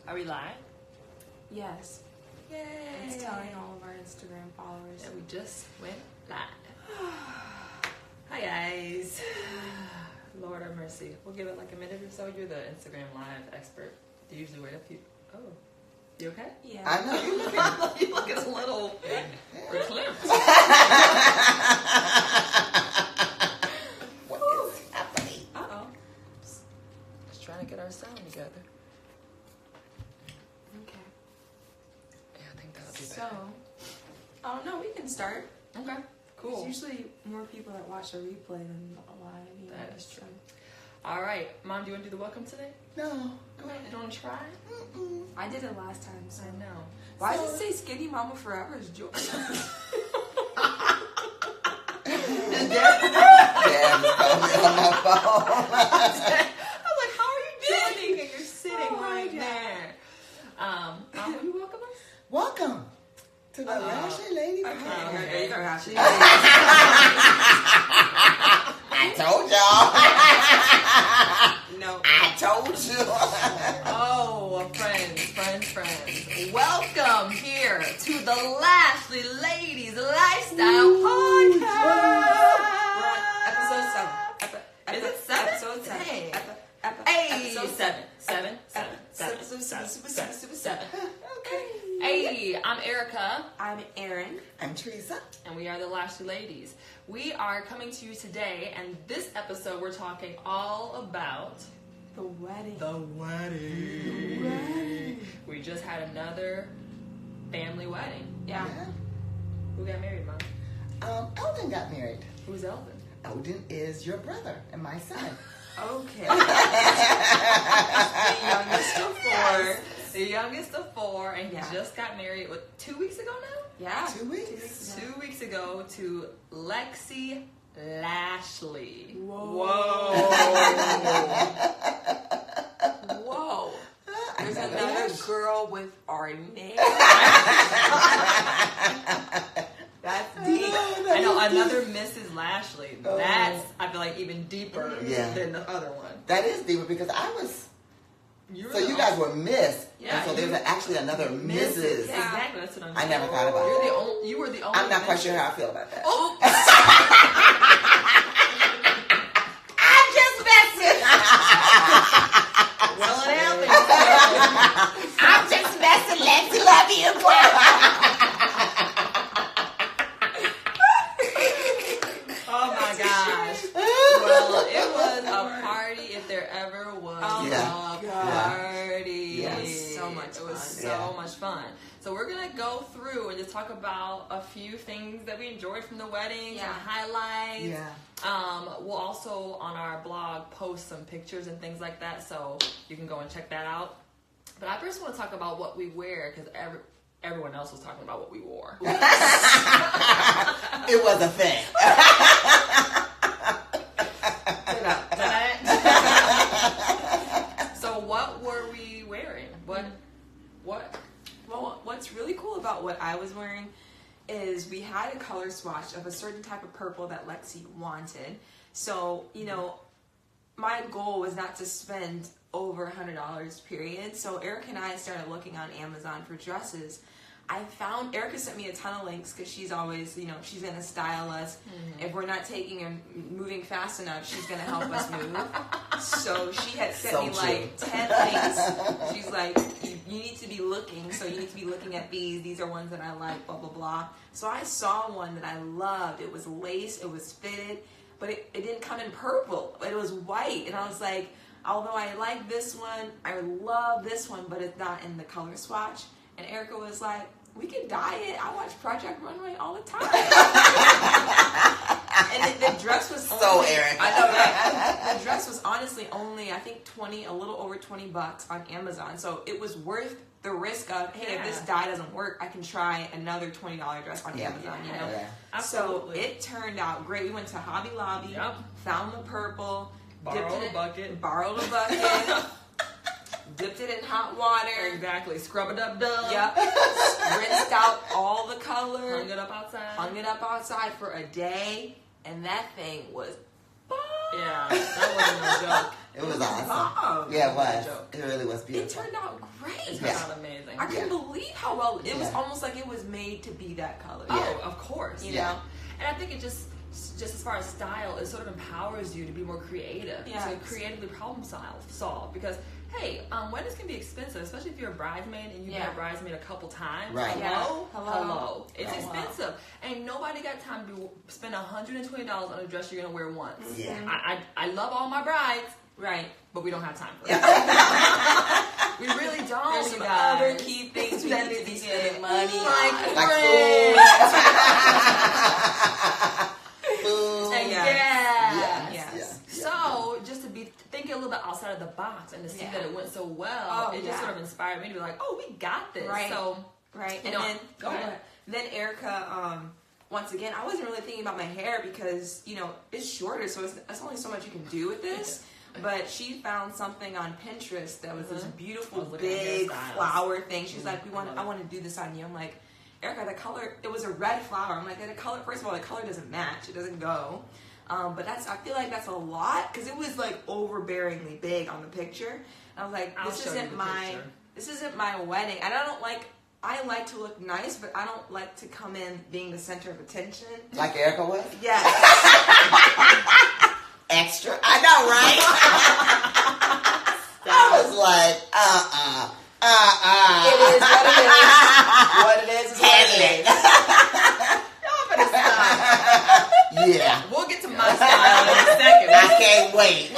Are we live? Yes. Yay! It's telling all of our Instagram followers. Yeah, we just went live. Hi guys. Lord have mercy. We'll give it like a minute or so. You're the Instagram live expert. Do you usually wait a few? Oh, you okay? Yeah. I know you looking. You looking a little reclipped. What is happening? Uh-oh. Just trying to get our sound together. Okay. Yeah, I think that'll be So, better. oh no, we can start. Okay. Cool. There's usually more people that watch a replay than a live. You know, That is so. true. All right, Mom, do you want to do the welcome today? No. Go ahead. You want to try? Mm-mm. I did it last time. So. I know. Why does it say Skinny Mama Forever is joy? Yeah, just call me on my phone. I'm like, how are you doing? And you're sitting right there. Will you welcome us? Welcome to the Lashley Lady Podcast. Okay. I told y'all. No. I told you. Oh, friends. Welcome here to the Lashley Ladies Lifestyle Podcast. We're on episode 7. Is it 7? Episode 7. Dang. Hey, Episode 7. Okay. Hey, I'm Erica. I'm Erin. I'm Teresa. And we are the Lashley Ladies. We are coming to you today, and this episode we're talking all about The wedding. the wedding. We just had another family wedding. Yeah. Who got married, Mom? Eldon got married. Who's Elvin? Eldon is your brother and my son. Okay. The youngest of 4. The youngest of 4, and he Yeah. just got married, 2 weeks ago now? Yeah. 2 weeks. 2 weeks ago to Lexi Lashley. Whoa. Whoa. There's another girl with our name. That's deep. I know, another Mrs. Lashley. That's, I feel like, even deeper than the other one. That is deeper because I was. You So you guys were Miss. Yeah, And so there's actually another Mrs. Yeah. Exactly, that's what I'm I saying. never thought about You're it. the only, you were the only I'm not quite Mrs. sure how I feel about that. Oh! I'm just messing. Well, it happened. I'm just messing. Let's love you. Oh my gosh. Well, it was a party if there ever was Oh a my party. Yes. So much It was fun. so much fun. So we're going to go through and just talk about a few things that we enjoyed from the wedding, Yeah. some highlights. Yeah. We'll also, on our blog, post some pictures and things like that, so you can go and check that out. But I first want to talk about what we wear, because everyone else was talking about what we wore. It was a thing. So what were we wearing? What? Well, what's really cool about what I was wearing is we had a color swatch of a certain type of purple that Lexi wanted. So, you know, my goal was not to spend over $100, period. So Erica and I started looking on Amazon for dresses. Erica sent me a ton of links because she's always, you know, she's going to style us. Mm-hmm. If we're not taking and moving fast enough, she's going to help us move. So she had sent me like 10 links. She's like, you need to be looking. So you need to be looking at these. These are ones that I like, blah, blah, blah. So I saw one that I loved. It was lace. It was fitted. But it didn't come in purple. It was white. And I was like, although I like this one, I love this one, but it's not in the color swatch. And Erica was like, we could dye it. I watch Project Runway all the time. And the dress was So, Erica. I know, right? The dress was honestly only, I think, a little over $20 on Amazon. So it was worth the risk of, hey, if this dye doesn't work, I can try another $20 dress on Amazon, you know? Yeah. Absolutely. So it turned out great. We went to Hobby Lobby, found the purple, Borrowed a bucket, dipped it in hot water. Exactly. Scrub it up, done. Yep. Rinsed out all the color. Hung it up outside. For a day. And that thing was fun. Yeah, that wasn't no joke. It was bomb. awesome. Yeah, it was. Joke. It really was It beautiful. turned out great. It turned out amazing. I couldn't believe how well it was. Yeah. Almost like it was made to be that color. Oh, of course. You Yeah. know. And I think it just as far as style, it sort of empowers you to be more creative, to creatively problem solve. Because hey, weddings can be expensive, especially if you're a bridesmaid and you've been a bridesmaid a couple times. Right. Hello. It's expensive, and nobody got time to spend $120 on a dress you're gonna wear once. Yeah. I love all my brides, Right. but we don't have time for it. We really don't. There's you some guys. other key things we need to be spending money on. Like food. And Yes. Yes. So just to be thinking a little bit outside of the box and to see that it went so well, it just sort of inspired me to be like, oh, we got this. Right. So Right. You And know, then go ahead. Then Erica, once again, I wasn't really thinking about my hair because, it's shorter, so it's only so much you can do with this. But she found something on Pinterest that was this beautiful big flower thing. She's like, I want to do this on you. I'm like, Erica, the color, it was a red flower. I'm like, the color, first of all, the color doesn't match. It doesn't go. But I feel like that's a lot because it was like overbearingly big on the picture. And I was like, this isn't my wedding. And I like to look nice, but I don't like to come in being the center of attention. Like Erica was? Yes. Extra. I know, right? I was like, It is what it is. What it is what it is. Yeah. We'll get to my style in a second. I can't wait.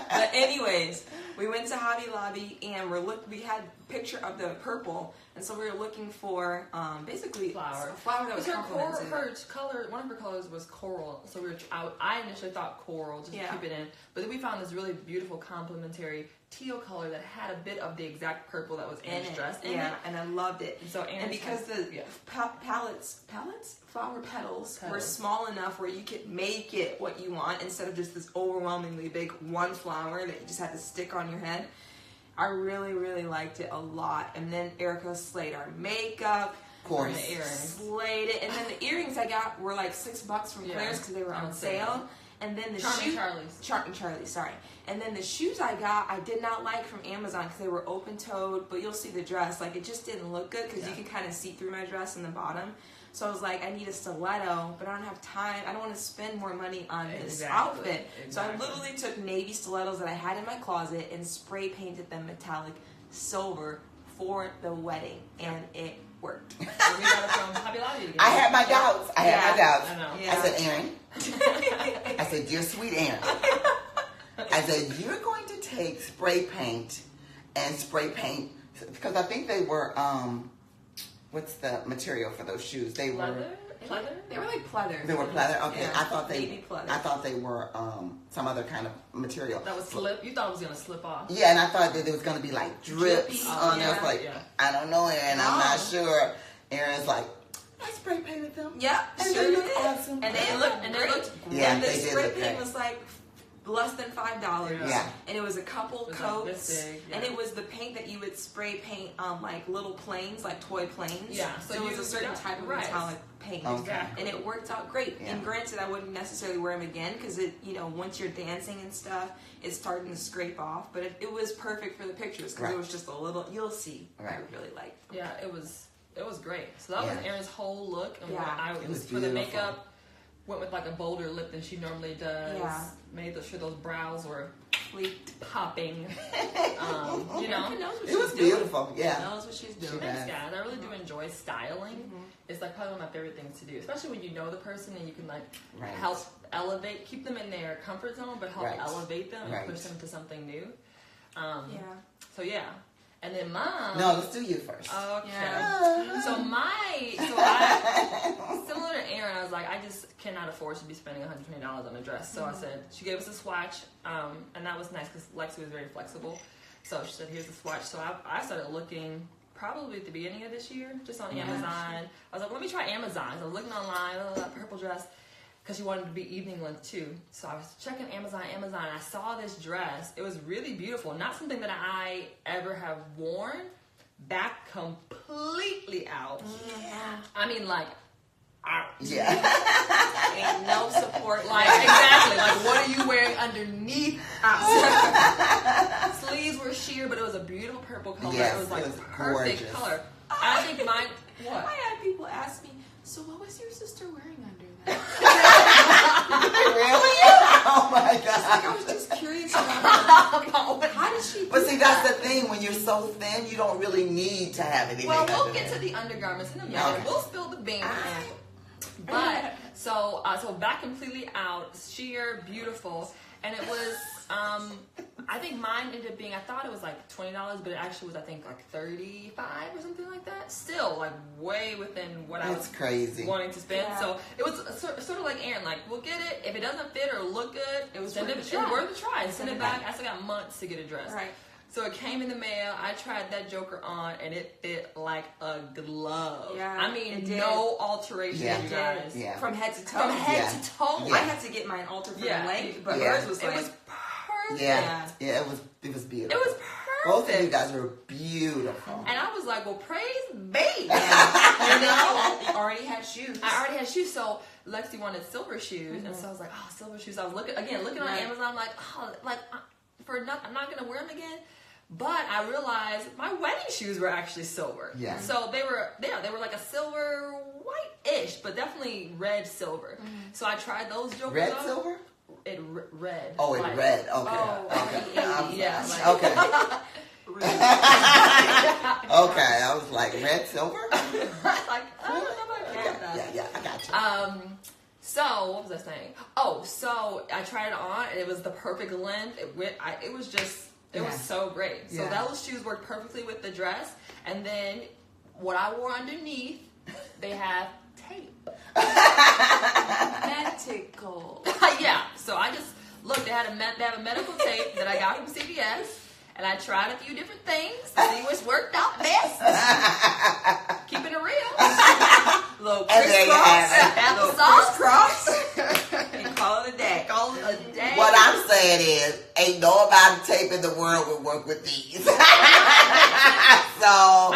But anyways, we went to Hobby Lobby and we had a picture of the purple, and so we were looking for basically Flower. a flower that was complemented. Her color, one of her colors was coral. So I initially thought coral, just to keep it in. But then we found this really beautiful complementary teal color that had a bit of the exact purple that was in this dress. And I loved it. And because the flower petals were small enough where you could make it what you want instead of just this overwhelmingly big one flower that you just had to stick on your head. I really, really liked it a lot. And then Erica slayed our makeup. Of course. The earrings. Slayed it. And then the earrings I got were like $6 from Claire's because they were on sale. And then the Charlie's, sorry. And then the shoes I got, I did not like from Amazon because they were open-toed, but you'll see the dress. Like, it just didn't look good because you can kind of see through my dress in the bottom. So I was like, I need a stiletto, but I don't have time. I don't want to spend more money on this outfit. So I literally took navy stilettos that I had in my closet and spray painted them metallic silver for the wedding. And it worked. We got it from Hobby Lobby again. I had my doubts. I know. I said, Aaron. I said, dear sweet Aaron. I said, you're going to take spray paint because I think they were what's the material for those shoes? They were Pleather? They were like pleather. They were pleather. Okay, Yeah. I thought Baby pleather. I thought they were some other kind of material. That was slip. You thought it was gonna slip off. Yeah, and I thought that there was gonna be like drips Drippy. on there. I was like, I don't know, Aaron. I'm not sure. Aaron's like, I spray painted them. Yeah, And they look awesome. And they looked Yeah, and the they did spray look paint great. was like less than $5. Yeah. And it was a couple It was coats. like this big, And it was the paint that you would spray paint like little planes, like toy planes. Yeah, So it was a certain type of metallic paint. Okay. And it worked out great. Yeah. And granted, I wouldn't necessarily wear them again because once you're dancing and stuff, it's starting to scrape off. But it was perfect for the pictures because it was just a little. You'll see. Right. I really liked them. Yeah, it was great. So that was Erin's whole look. And It was for the beautiful. makeup, went with like a bolder lip than she normally does. Yeah. Made sure those brows were Leaked. popping. Erica knows what It was she's doing. beautiful. Yeah. She knows what she's doing. does. Thanks, guys. I really do enjoy styling. It's like probably one of my favorite things to do, especially when you know the person and you can like help elevate, keep them in their comfort zone, but help elevate them and push them to something new. So yeah. And then mom. No, let's do you first. Okay. Yeah. So I, similar to Erin, I was like, I just cannot afford to be spending $120 on a dress. So I said, she gave us a swatch, and that was nice because Lexi was very flexible. So she said, here's the swatch. So I started looking probably at the beginning of this year, just on Amazon. I was like, let me try Amazon. So I was looking online, that purple dress, because she wanted to be evening length too. So I was checking Amazon, and I saw this dress. It was really beautiful. Not something that I ever have worn. Back completely out. Yeah. I mean, like, out. Yeah. Ain't no support. Like, exactly. Like, what are you wearing underneath? Sleeves were sheer, but it was a beautiful purple color. Yes, it was like it was perfect gorgeous. color. I think mine. What? I had people ask me, so what was your sister wearing under that? Really? Oh my Like, I God. was just curious about how did she do But see, that's that? the thing. When you're so thin, you don't really need to have anything. Well, we'll under get there. to the undergarments in a minute. Okay. We'll spill the beans. But so back completely out, sheer, beautiful, and it was. I think mine ended up being. I thought it was like $20, but it actually was I think like $35 or something like that. Still like way within what I was That's crazy. wanting to spend. Yeah. So it was sort of like Aaron. Like we'll get it if it doesn't fit or look good. It was send worth it. a try. It's worth a try. Send it back. back. I still got months to get it dressed. Right. So it came in the mail. I tried that joker on, and it fit like a glove. Yeah, I mean, it did. no alteration, Yeah. you guys. Yeah. From head to toe. From head Yeah. to toe. Yeah. I had to get mine altered for Yeah. the length, but Yeah. hers was It like, was perfect. Yeah. Yeah. It was beautiful. It was Both perfect. of you guys were beautiful. And I was like, well, praise be. and then I already had shoes. I already had shoes, so Lexi wanted silver shoes, and so I was like, oh, silver shoes. I was looking on Right. Amazon, I'm like, oh, like I'm not gonna wear them again. But I realized my wedding shoes were actually silver. Yeah. So they were like a silver white-ish, but definitely red silver. So I tried those jokers Red on. silver? It red. Oh, like- it red. Okay. Oh, okay. R-E-A-D, yeah, like- Okay. Okay. I was like, red silver? like, I don't know if I get that. Yeah. I got you. So what was I saying? Oh, so I tried it on, and it was the perfect length. It was just, it was Yeah. so great. So Yeah. those shoes worked perfectly with the dress, and then what I wore underneath, they have tape. Medical. Yeah. So I just looked. They have a medical tape that I got from CVS. And I tried a few different things to see which worked out best. Keeping it real. Little And there you have Applesauce. cross. And call it a day. Call it a day. What I'm saying is, ain't no amount of tape in the world would work with these. So I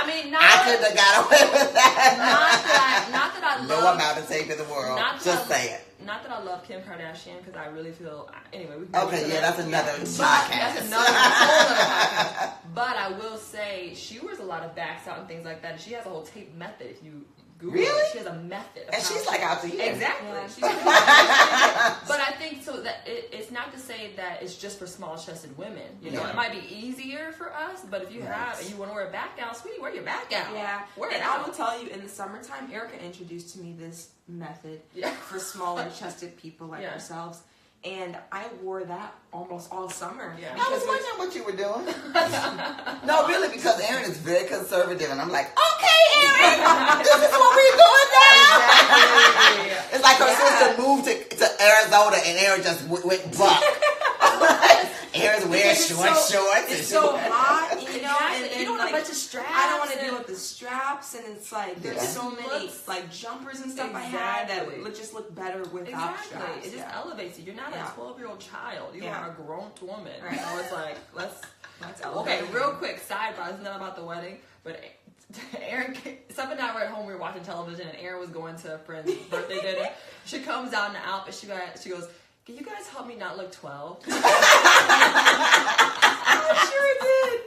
mean, I couldn't have got away with that. Not that I No love. amount of tape in the world. Not Just that I- say it. Not that I love Kim Kardashian, because I really feel. Anyway, we can Okay, yeah, that's another But podcast. that's another whole other podcast. But I will say she wears a lot of backs out and things like that. And she has a whole tape method. If you Google Really? it, she has a method. of And how she's she- like out to here. Exactly. Yeah. She's but I think so that it's not to say that it's just for small-chested women. You know, Yeah. it might be easier for us, but if you Right. have and you want to wear a back out, sweetie, wear your back out. Yeah. Wear it And I out. will tell you, in the summertime, Erica introduced to me this method Yeah. for smaller chested people like Yeah. ourselves. And I wore that almost all summer. Yeah. I was wondering what you were doing. No, really, because Aaron is very conservative, and I'm like, okay, Aaron, this is what we're doing now. Exactly. It's like her sister moved to Arizona, and Aaron just went buck. Aaron's wearing Because shorts. It's so hot, you know, Exactly. and You don't want like, a bunch of straps. I don't want to and- deal with the straps, and it's like there's Yeah. so many Looks- like jumpers and stuff I had that Exactly. would just look better without Exactly. straps. It just yeah. elevates you. You're not Yeah. a 12-year-old child. You Yeah. are a grown woman. Right. You know, it's like, let's elevate okay, you. real quick sidebar. It's not about the wedding, but Aaron, Steph and I were at home. We were watching television, and Aaron was going to a friend's birthday dinner. She comes out in the outfit. She goes, "Can you guys help me not look 12?" I sure did.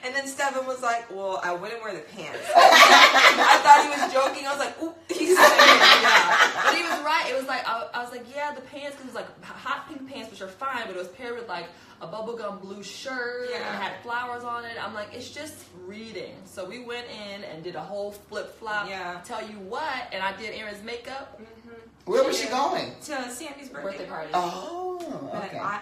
And then Stephen was like, "Well, I wouldn't wear the pants." I thought he was joking. I was like, "Ooh, he's Yeah. But he was right. It was like I was like, yeah, the pants, because it was like hot pink pants, which are fine, but it was paired with like a bubblegum blue shirt and Yeah. had flowers on it. I'm like, it's just reading. So we went in and did a whole flip flop. Yeah. Tell you what, and I did Aaron's makeup. Where was she going? to Sammy's Birthday party. Oh, But okay. I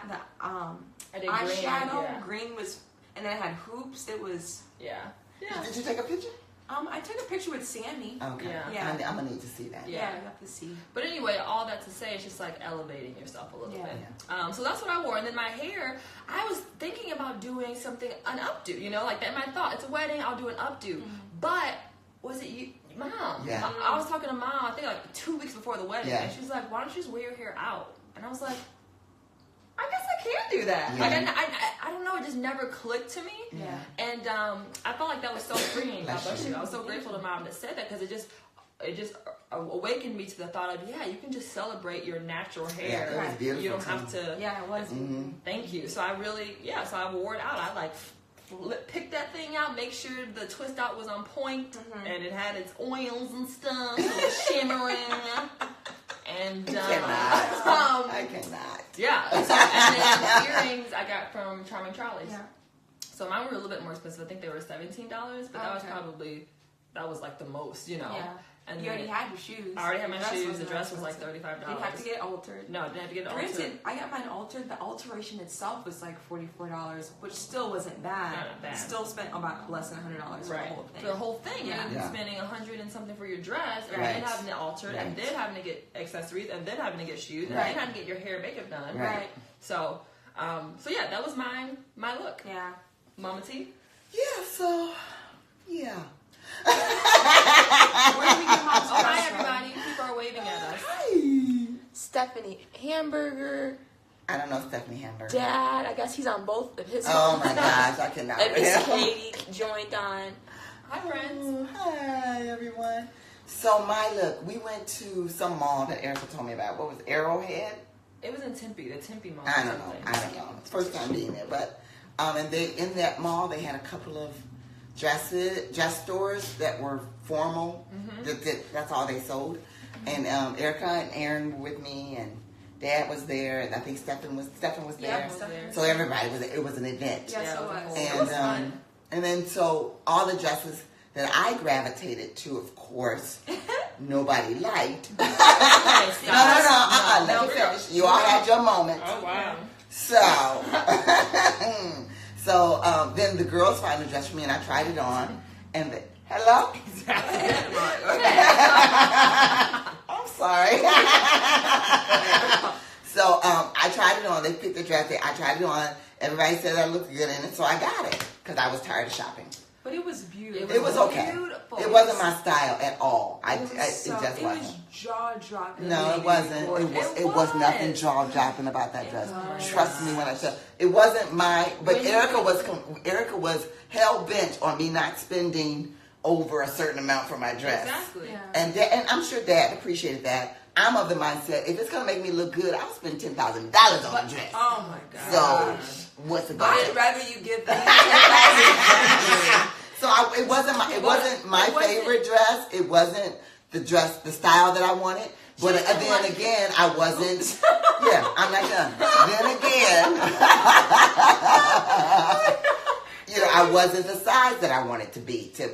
did eyeshadow green, green was, and then I had hoops. It was. yeah. Yeah. Did you take a picture? I took a picture with Sammy. Okay. Yeah. I'm gonna need to see that. Yeah. I got to see. But anyway, all that to say, it's just like elevating yourself a little Yeah. bit. So that's what I wore. And then my hair, I was thinking about doing something, an updo, you know, like that. My thought, it's a wedding, I'll do an updo. But was it you, Mom? Yeah. I was talking to Mom, I think like 2 weeks before the wedding. Yeah. And she's like, why don't you just wear your hair out? And I was like, I guess I can do that. Yeah. Like, I don't know, it just never clicked to me. Yeah. And I felt like that was so freeing. God Bless bless you. you. I was so grateful to Mom that said that, because it just awakened me to the thought of, yeah, you can just celebrate your natural hair. Yeah, it was beautiful. You don't have to. Yeah, it was. Mm-hmm. Thank you. So I really, so I wore it out. I like pick that thing out, make sure the twist out was on point, and it had its oils and stuff, so it was shimmering. And I cannot. Yeah. So, and then the earrings I got from Charming Charlie's. Yeah. So mine were a little bit more expensive. I think they were $17, but that was like the most, you know. Yeah. And you already had your shoes. I already had my shoes. The dress was like $35. Did you have to get it altered? No, I didn't have to get it altered. Granted, I got mine altered. The alteration itself was like $44, which still wasn't bad. Not bad. Still spent about less than $100 for the whole thing. For the whole thing, Yeah. Spending $100 and something for your dress, and Right. then having it altered, and then having to get accessories, and then having to get shoes, and then having to get your hair and makeup done. Right. So, yeah, that was my look. Yeah. Mama T. Yeah. So, yeah. Where did we get mom's Oh, hi dress from? everybody! People are waving at us. Hi. Stephanie Hamburger. I don't know Stephanie Hamburger. Dad, I guess he's on both of his. Oh my gosh, I cannot. And Miss Katie joined on. Hi friends. Oh, hi everyone. So my look, we went to some mall that Erica told me about. What was it, Arrowhead? It was in Tempe, the Tempe mall. I don't know. It's the first time being there, but and they in that mall they had a couple of dress stores that were formal. That's all they sold. And Erica and Aaron were with me, and Dad was there, and I think Stephen was there. So everybody was. It was an event. Yes, it was. And It was fun. and then so all the dresses that I gravitated to, of course, nobody liked. No. Let me finish. You all had your moment. Oh wow. So then the girls found a dress for me, and I tried it on. And hello? I'm sorry. So I tried it on. They picked the dress. I tried it on. Everybody said I looked good in it, so I got it because I was tired of shopping. But it was beautiful. It was okay. Beautiful. It wasn't my style at all. It just It wasn't. was jaw-dropping. No, it wasn't. It was nothing jaw-dropping about that dress. Trust me when I tell. It wasn't my. But Erica was hell bent on me not spending over a certain amount for my dress. Exactly. Yeah. And I'm sure Dad appreciated that. I'm of the mindset, if it's gonna make me look good, I'll spend $10,000 on a dress. Oh my god. So what's it gonna I'd take? rather you get that. So it wasn't my favorite dress. It wasn't the style that I wanted. But then again, I wasn't. Yeah, I'm not done. Then again, I wasn't the size that I wanted to be. Because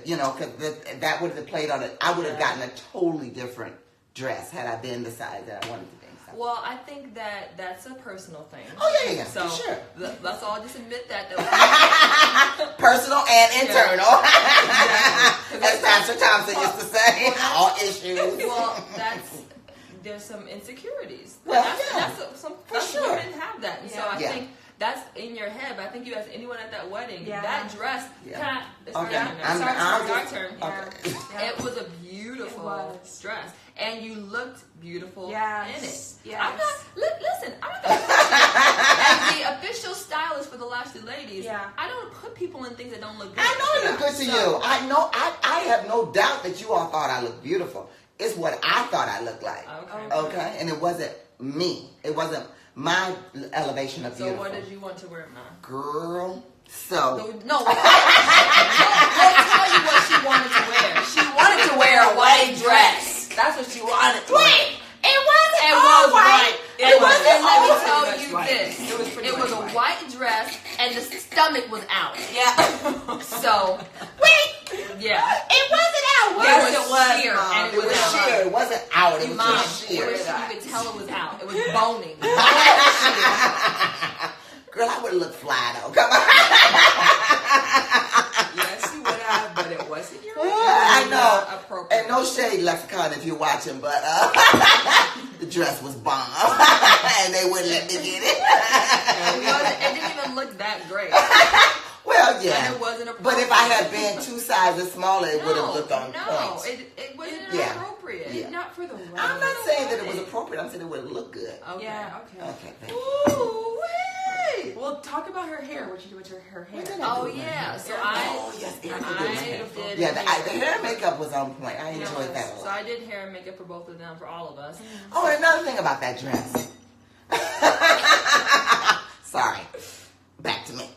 that would have played on it. I would have gotten a totally different dress had I been the size that I wanted to be. So. Well, I think that's a personal thing. Oh yeah, So for sure. Let's all just admit that. Personal and internal. Exactly. As Pastor Thompson used to say, all issues. Well, there's some insecurities. Well, Some sure. women have that, and so I think that's in your head. But I think you ask anyone at that wedding, that dress. Yeah. It's Okay. our turn. Okay. It was a beautiful dress, and you looked beautiful in it. Yes. I'm not. Listen, I'm not. As the official stylist for the Lashley ladies, I don't put people in things that don't look good. I know it looked good to you. I know. I have no doubt that you all thought I looked beautiful. It's what I thought I looked like. Okay. And it wasn't me. It wasn't my elevation of beautiful. So what did you want to wear, Ma? Girl. So. No. We'll tell you what she wanted to wear. She wanted to wear a white dress. That's what she wanted to wear. Wait. It wasn't It all was white. It wasn't. And let me all tell white. you Right. this. It was a white dress, and the stomach was out. Yeah. So, Wait. yeah. It wasn't out. Yes, it was, sheer, Mom. and It was out. sheer. It wasn't out. It was Mom, just sheer. you could tell it was out. It was boning. Girl, I would have looked fly though. Come on. Yes, you would have, but it wasn't your I know. Appropriate. And no shade, Lexicon, if you're watching, but the dress was bomb. And they wouldn't let me get it. It didn't even look that great. Well, yeah. And it wasn't appropriate. But if I had been 2 sizes smaller, it would have looked on point. No, it wasn't appropriate. Yeah. Not for the wedding. I'm not saying that it was appropriate. I'm saying it would have looked good. Okay. Yeah, okay. Okay, thank you. Ooh, wait. did. Well, talk about her hair. What you do with her hair? What did I Oh do with my yeah, hair? so yes, I did yeah, the hair. hair and makeup was on point. I enjoyed that a So lot. I did hair and makeup for both of them, for all of us. Oh, and another thing about that dress. Sorry. Back to me.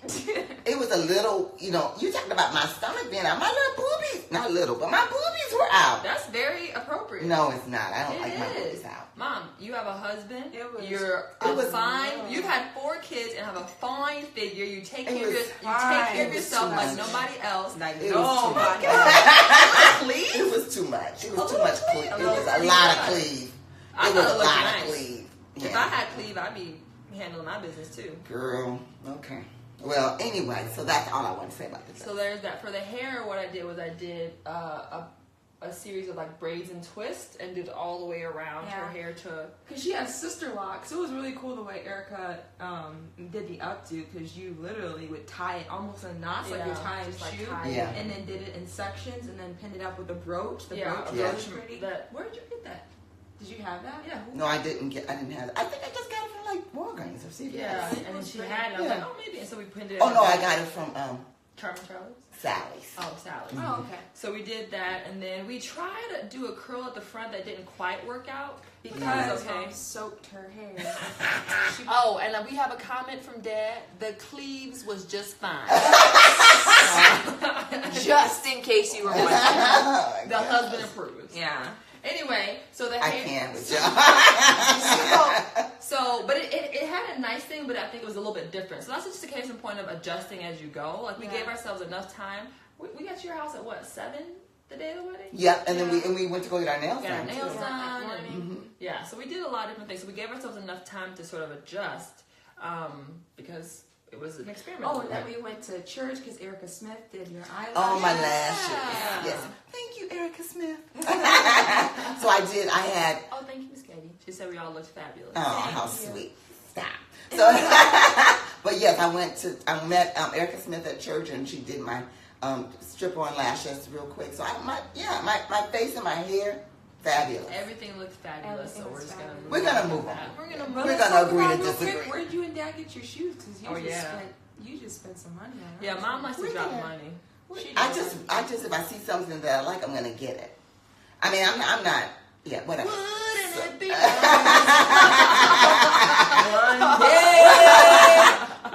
It was a little, you talked about my stomach being out. My little boobies, not little, but my boobies were out. That's very appropriate. No, it's not. I don't It like my is. boobies out. Mom, you have a husband. It was fine. rough. You've had 4 kids and have a fine figure. You take It care of was yourself too like much. nobody else. Like, It no, was too my much. God. It was too much. It was too much cleave. It was a cleave. lot of cleave. I It thought was it a looked lot nice. of cleave. If I had cleave, I'd be handling my business too. Girl, okay. Well, anyway, so that's all I want to say about this. So there's that. For the hair, what I did was I did a series of like braids and twists and did all the way around her hair to. Because she has sister locks. It was really cool the way Erica did the updo, because you literally would tie it almost in knots, like Yeah, you're tying a just like shoe, tie it. Yeah. and then did it in sections, and then pinned it up with a brooch. The Yeah, brooch Yeah. was pretty. Where did you get that? Did you have that? Yeah. No, I didn't have it. I think I just got it from like Walgreens or CVS. Yeah, and then she had it. I was like, oh, maybe. And so we pinned it. Oh no, I got it from Charming Charlie's. Sally's. Oh, Sally's. Oh, okay. So we did that, and then we tried to do a curl at the front that didn't quite work out Because okay. Mom soaked her hair. Oh, and we have a comment from Dad. The cleaves was just fine. Just in case you were wondering. Oh, The husband approves. Yeah. Anyway, so the I hair. can't with y'all. But it had a nice thing, but I think it was a little bit different. So that's just a case in point of adjusting as you go. Like we gave ourselves enough time. We got to your house at what, 7 the day of the wedding? Yep, and then we went to go get our nails Got our done. nails too. done. Mm-hmm. And, yeah, so we did a lot of different things. So we gave ourselves enough time to sort of adjust because it was an experiment. Oh, and then we went to church because Erica Smith did your eyelashes. Oh, my lashes. Yes. Thank you, Erica Smith. So I had, Oh, thank you, Miss Katie. She said we all looked fabulous. oh, how you. sweet. Stop. So, but yes, I met Erica Smith at church, and she did my strip-on lashes real quick. So my face and my hair, fabulous. Everything looked fabulous, so Everything we're was just fabulous. We're gonna move on. We're gonna Well, move. We're let's gonna talk agree about to real disagree. quick, where did you and Dad get your shoes? Because you just spent some money on Yeah, them. Mom likes to We're drop gonna- money. She I does. just if I see something that I like, I'm gonna get it. I mean, I'm not. Yeah, whatever. Wouldn't it be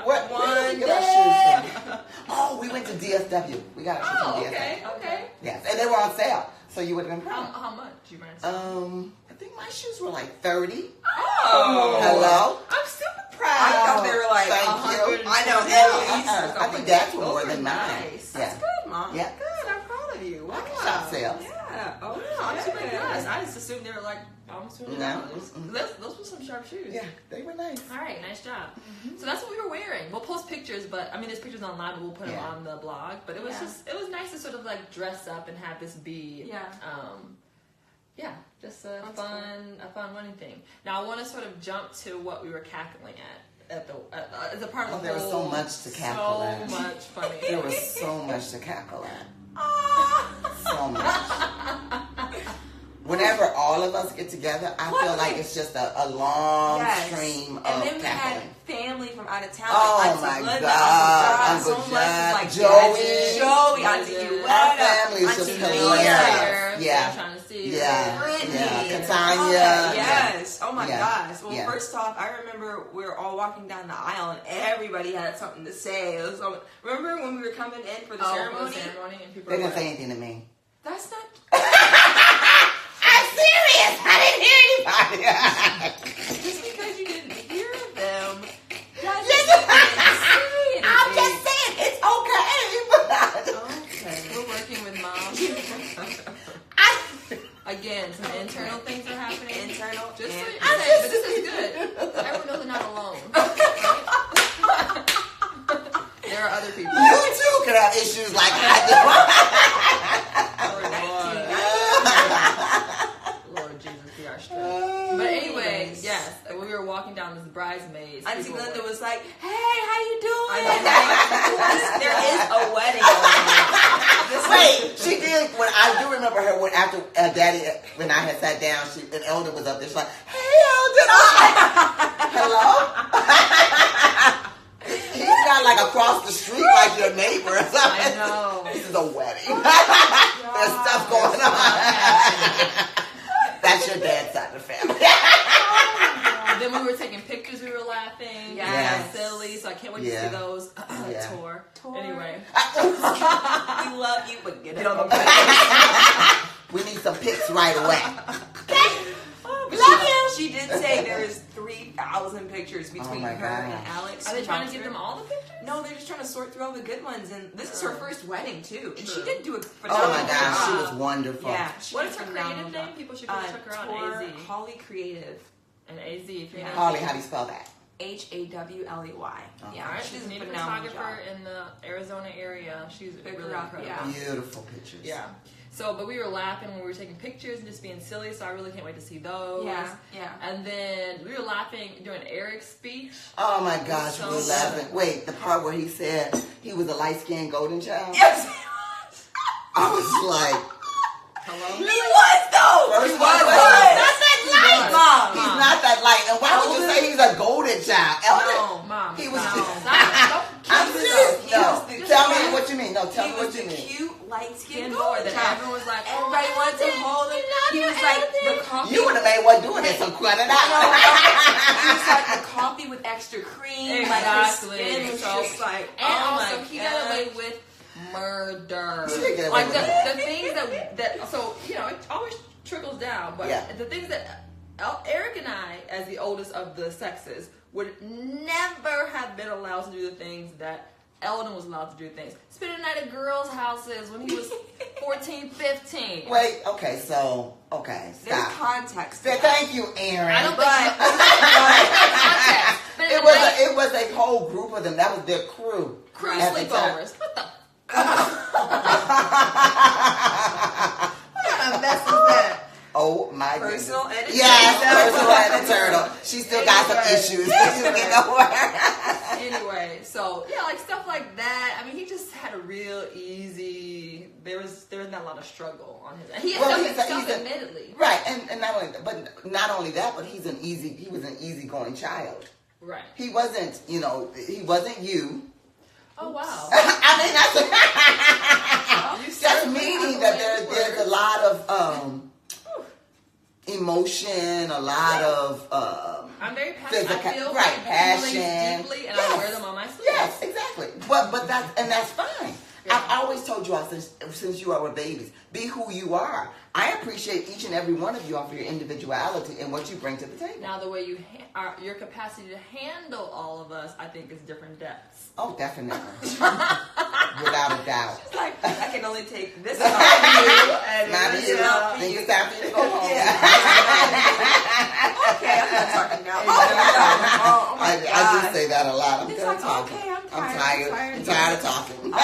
What? Where did we get our shoes from? Oh, we went to DSW. We got our shoes Oh, from okay, DSW. okay. Yes, and they were on sale, so you would have been proud. How much? You mind? I think my shoes were like $30. Oh, Hello. I'm super I proud. thought they were like Thank 100. you. I know, No, at least. I think that's were Those more are than mine. nice. Yeah. That's good, Mom. Yeah. Good. I'm proud of you. Wow. I can shop sales. Yeah. Oh, I'm super yeah. impressed. I just assumed they were like almost $200. No. Those were some sharp shoes. Yeah, they were nice. All right, nice job. So that's what we were wearing. We'll post pictures, but I mean, there's pictures online, but we'll put them Yeah. on the blog. But it was it was nice to sort of like dress up and have this be, just a That's fun running thing. Now I want to sort of jump to what we were cackling at the as a part of the there was whole. so much to cackle at. So much funny. There was so much to cackle at. So much. Whenever all of us get together, I feel like it's just a long stream of And then we cackling. had family from out of town. Oh, like my Auntie Glenda, God. Uncle Uncle John, like Joey. Joey, Auntie Our Ueda, family is Auntie just Lisa. hilarious. Yeah. I'm trying to see. Yeah. Brittany. Yeah. and Catania. all that. Yes. Oh my Yeah. gosh. Well, Yeah. first off, I remember we were all walking down the aisle and everybody had something to say. It was so, remember when we were coming in for the ceremony? And people They were didn't like, say anything to me. That's not. I'm serious. I didn't hear anybody. Just because you didn't hear them. That's Yes. just didn't say anything. I'm just saying it's okay. Okay. we're working with Mom. Again, some internal things are happening. Internal. Just so and- you say, but this is good. Everyone knows they're not alone. There are other people. You too could have issues like I Lord Jesus, be our strength. But anyway, yes, when we were walking down this bridesmaids, Auntie people Glenda were- was like, "Hey, how you doing?" I know. There is a wedding going on. do. Wait, she did. When I do remember her when after Daddy, when I had sat down, an elder was up there. She's like, "Hey, Elder." Hello. like your neighbor or something. I know. This is a wedding. Oh There's stuff going on. That's your dad's side of the family. Then we were taking pictures, we were laughing. Yes. Silly, so I can't wait to Yeah. see those. Yeah. Tour. Tour. Anyway. We love you, but get on the We need some pics right away. Love you. She did say there is 3,000 pictures between my her and gosh. Alex. Are they who trying to helped give her. them all the pictures? No, they're just trying to sort through all the good ones, and this is her first wedding too. And she True. did do a Oh phenomenal my gosh, she job. was wonderful. Yeah. She What did is her a phenomenal creative job. name? People should go check her out on Tour AZ. Holly Creative. And AZ, if you're Yeah. not. Holly, how do you spell that? HAWLEY. Oh. Yeah, All right, she she's did a a need a phenomenal photographer job. in the Arizona area. She's Pick really her up, incredible. yeah. Beautiful pictures. Yeah. So, but we were laughing when we were taking pictures and just being silly. So I really can't wait to see those. Yeah, yeah. And then we were laughing during Eric's speech. Oh my gosh, So we were laughing. Wait, the part where he said he was a light-skinned golden child? Yes, I was like, Hello. he was though. First He one was. was. Not that light, was. Mom. he's not that light. And why would you say he's a golden child? Elder? No, Mom. He was no. just- Stop. I'm He was serious. the- he No, was the tell me cute- what you mean. No, tell He me what was you the mean. cute, light-skinned Skin boy golden that child. everyone was like, Everybody wanted to hold him. He was like the coffee. You would have made one doing it, so cut it out. He was like the coffee with extra cream. Like Exactly. his skin was So- just like, And oh also, my he God. got away with murder. He did get away Like with it. the things that so you know it always trickles down, but Yeah. the things that Eric and I, as the oldest of the sexes, would never have been allowed to do the things that Eldon was allowed to do. Things spend the night at girls' houses when he was 14, 15. Wait, okay, so, okay, There's stop. context. Thank you, Aaron. I don't But think It was a whole group of them. That was their crew. crew at the time. sleepovers. What the? What kind of mess is that? Oh my goodness. personal editing. Yes, personal and turtle. She still got some issues. You know what? Anyway, so yeah, like stuff like that. I mean, he just had a real easy. There was not a lot of struggle on his end. He Well, had he's self-admittedly. Right, and not only that, but he was an easygoing child. Right. He wasn't, he wasn't you. Oh wow. I mean, You that's certainly meaning have that a way to there's a work. lot of emotion, a lot of I'm very passionate. I physical- feel right, my passion. feelings deeply, and Yes. I wear them on my sleeve. yes, exactly. But that's fine. Yeah. I've always told you all since you all were babies, be who you are. I appreciate each and every one of you all for your individuality and what you bring to the table. Now, the way you your capacity to handle all of us, I think, is different depths. Oh, definitely, without a doubt. It's like, I can only take this amount of you and Not this you. amount of Think you. it's time for you to go home. Okay, I'm not talking now. Oh my God. I do say that a lot. I'm It's done like, talking. okay, I'm tired. I'm tired of talking. I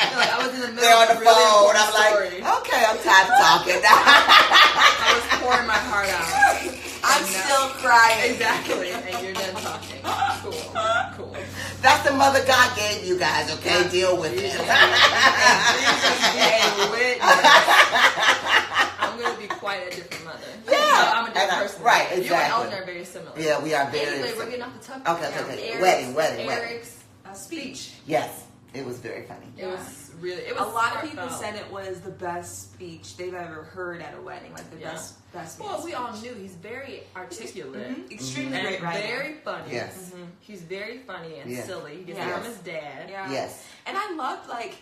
feel like I was in the middle They're on of the a really phone. important I'm like, story. okay, I'm tired of talking. I was pouring my heart out. I'm still crying. Exactly, and you're done talking. Cool. That's the mother God gave you guys, okay? Deal with it. I'm going to be quite a different mother. Yeah. I'm a different And person. right, You and exactly. Eldon are very similar. Yeah, we are very Anyway, we're similar. getting off the topic. Okay. Eric's- Wedding. Eric's speech. Yes, it was very funny. It was really. It A was lot of people heartfelt. said it was the best speech they've ever heard at a wedding, like the Yeah. best Well, we speech. all knew he's very articulate. Mhm. Extremely And great writer. very funny. Yes. Mhm. He's very funny and Yeah. silly. He gets Yes. it from his dad. Yeah. Yes. And I loved, like,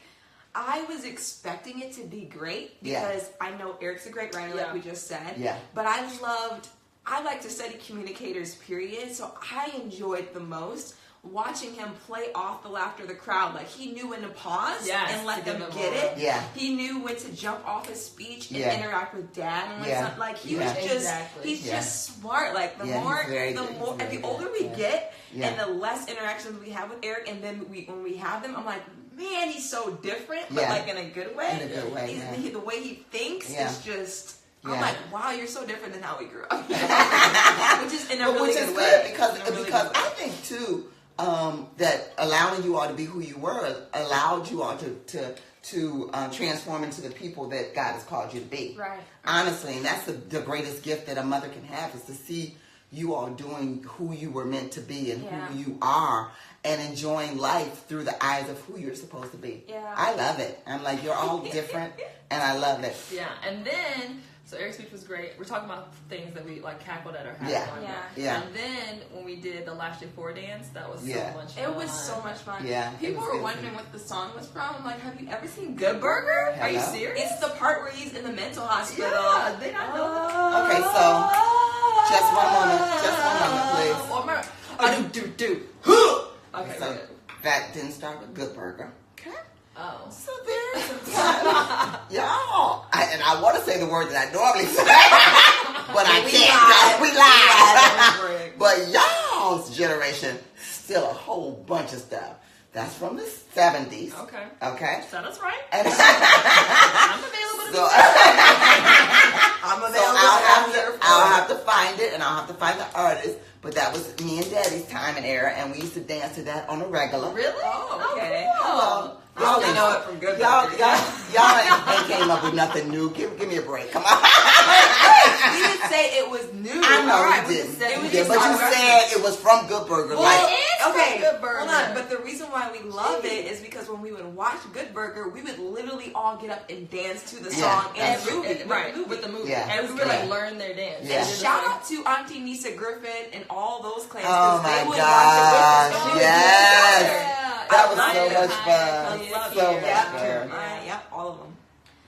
I was expecting it to be great Yeah. because I know Eric's a great writer, Yeah. like we just said. Yeah. But I like to study communicators, period. So I enjoyed the most watching him play off the laughter of the crowd. Like, he knew when to pause Yes, and let to give them them get a- it. Yeah. He knew when to jump off his speech and Yeah. interact with dad and Yeah. something. Like, he Yeah. was just, Exactly. he's Yeah. just smart. Like, the Yeah, he's more, very the good. more, He's and very the older good. we get, Yeah. and the less interactions we have with Eric, and then when we have them, I'm like, man, he's so different, but Yeah. like in a good way. In a good way, yeah. The way he thinks Yeah. is just. Yeah. I'm like, wow, you're so different than how we grew up. Which is in a But really which good is way. good because In a really because good way. I think too that allowing you all to be who you were allowed you all to transform into the people that God has called you to be. Right. Honestly, and that's the greatest gift that a mother can have is to see you all doing who you were meant to be and Yeah. who you are, and enjoying life through the eyes of who you're supposed to be. Yeah. I love it. I'm like, you're all different, and I love it. Yeah, and then so Eric's speech was great. We're talking about things that we like cackled at our house. Yeah. Yeah. And then when we did the Lashley 4 dance, that was Yeah. so much fun. It was so much fun. Yeah, it People was were good. wondering what the song was from. I'm like, have you ever seen Good Burger? Are you Hello? serious? It's the part where he's in the mental hospital. Yeah, they not know that. Okay, so just one moment, do. Okay, So good. that didn't start with Good Burger. Okay. Oh. So there's some time. Y'all. And I want to say the word that I normally say, but I can't. We lied. But y'all's generation, still a whole bunch of stuff. That's from the 70s. Okay. Okay. So that's right. And I'm available to so, I'm so I'll have to find it, and I'll have to find the artist. But that was me and Daddy's time and era, and we used to dance to that on a regular. Really? Oh, okay. Oh, cool. Y'all only know it from Good Y'all Burger. ain't came up with nothing new. Give me a break. Come on. We didn't say it was new. I know All right, you we didn't. just said it You was did, just but you our said it was from Good Burger. Well, Like, it's from okay, Good Burger. hold on. But the reason why we love it is because when we would watch Good Burger, we would literally all get up and dance to the Yeah, song and that's the movie. Right, with the movie. Yeah. And we would like Yeah. learn their dance. Yeah. And shout out to Auntie Nisa Griffin and all those clans. Oh 'cause they my would gosh, watch it with us. yes. Yeah. That I was love so it. much I fun. love So it. much Yeah, fun. yep, all of them.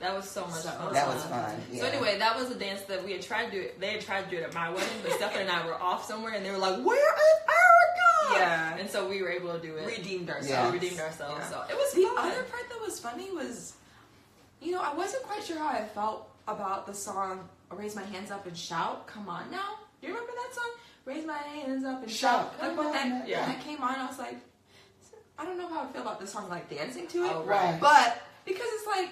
That was so much fun. That was fun. Yeah. So anyway, that was a dance that we had tried to do. They had tried to do it at my wedding, but Stephanie and I were off somewhere, and they were like, "Where is Erica?" Yeah. And so we were able to do it. Redeemed ourselves. Yeah. We redeemed ourselves. Yeah. So it was The fun. other part that was funny was, I wasn't quite sure how I felt about the song "Raise My Hands Up and Shout." Come on now, do you remember that song? Raise my hands up and shout. Shout. Like when that, Yeah. when that came on, I was like, I don't know how I feel about this song, like dancing to it. Oh, right. But because it's like,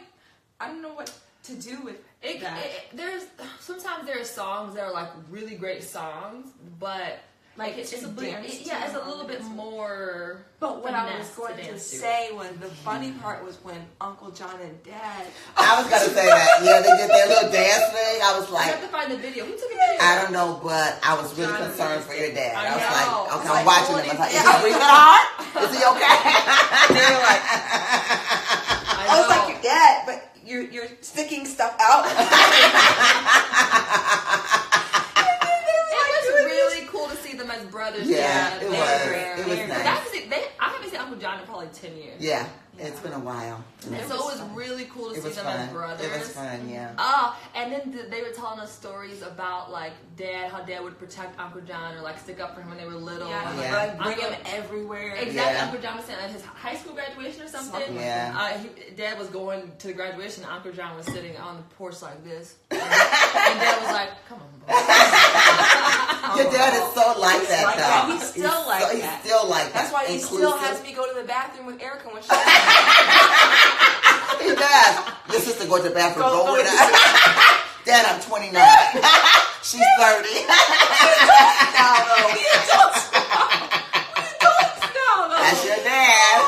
I don't know what to do with that. There's sometimes there are songs that are like really great songs, but Like, it's to a bit, dance to it's a on little bit this one. more. But what I was finesse going to dance say was the funny part was when Uncle John and Dad. I was gonna say that. Yeah, they did their little dance thing. I was I like, have to find the video. Who took a video? I don't know, but I was really John concerned for your dad. I I was know. like, I okay, was I'm like, watching oh, him. I was like, is yeah. he breathing hard? Is he okay? They were like, I was like, your dad, but you're sticking stuff out. It was really cool to see them as brothers. Yeah, together. it They was. were- It was But nice. I haven't seen Uncle John in probably 10 years. Yeah, it's been a while. And so it was really cool to It see was them as fun. brothers. It was fun, yeah. Oh, and then they were telling us stories about like how dad would protect Uncle John or like stick up for him when they were little. Yeah, And, Yeah. like bring Uncle- him everywhere. Exactly. Yeah. Uncle John was saying at his high school graduation or something. Yeah. Dad was going to the graduation. And Uncle John was sitting on the porch like this, and Dad was like, "Come on, boy." Your dad is so like that, like though. that. He's still like that. He's still like that. That's why he Inclusive. still has me go to the bathroom with Erica when she. He does. Your sister go to the bathroom. Go Go with to her. Dad, I'm 29. She's 30. Now, though. We adults now, though. That's your dad.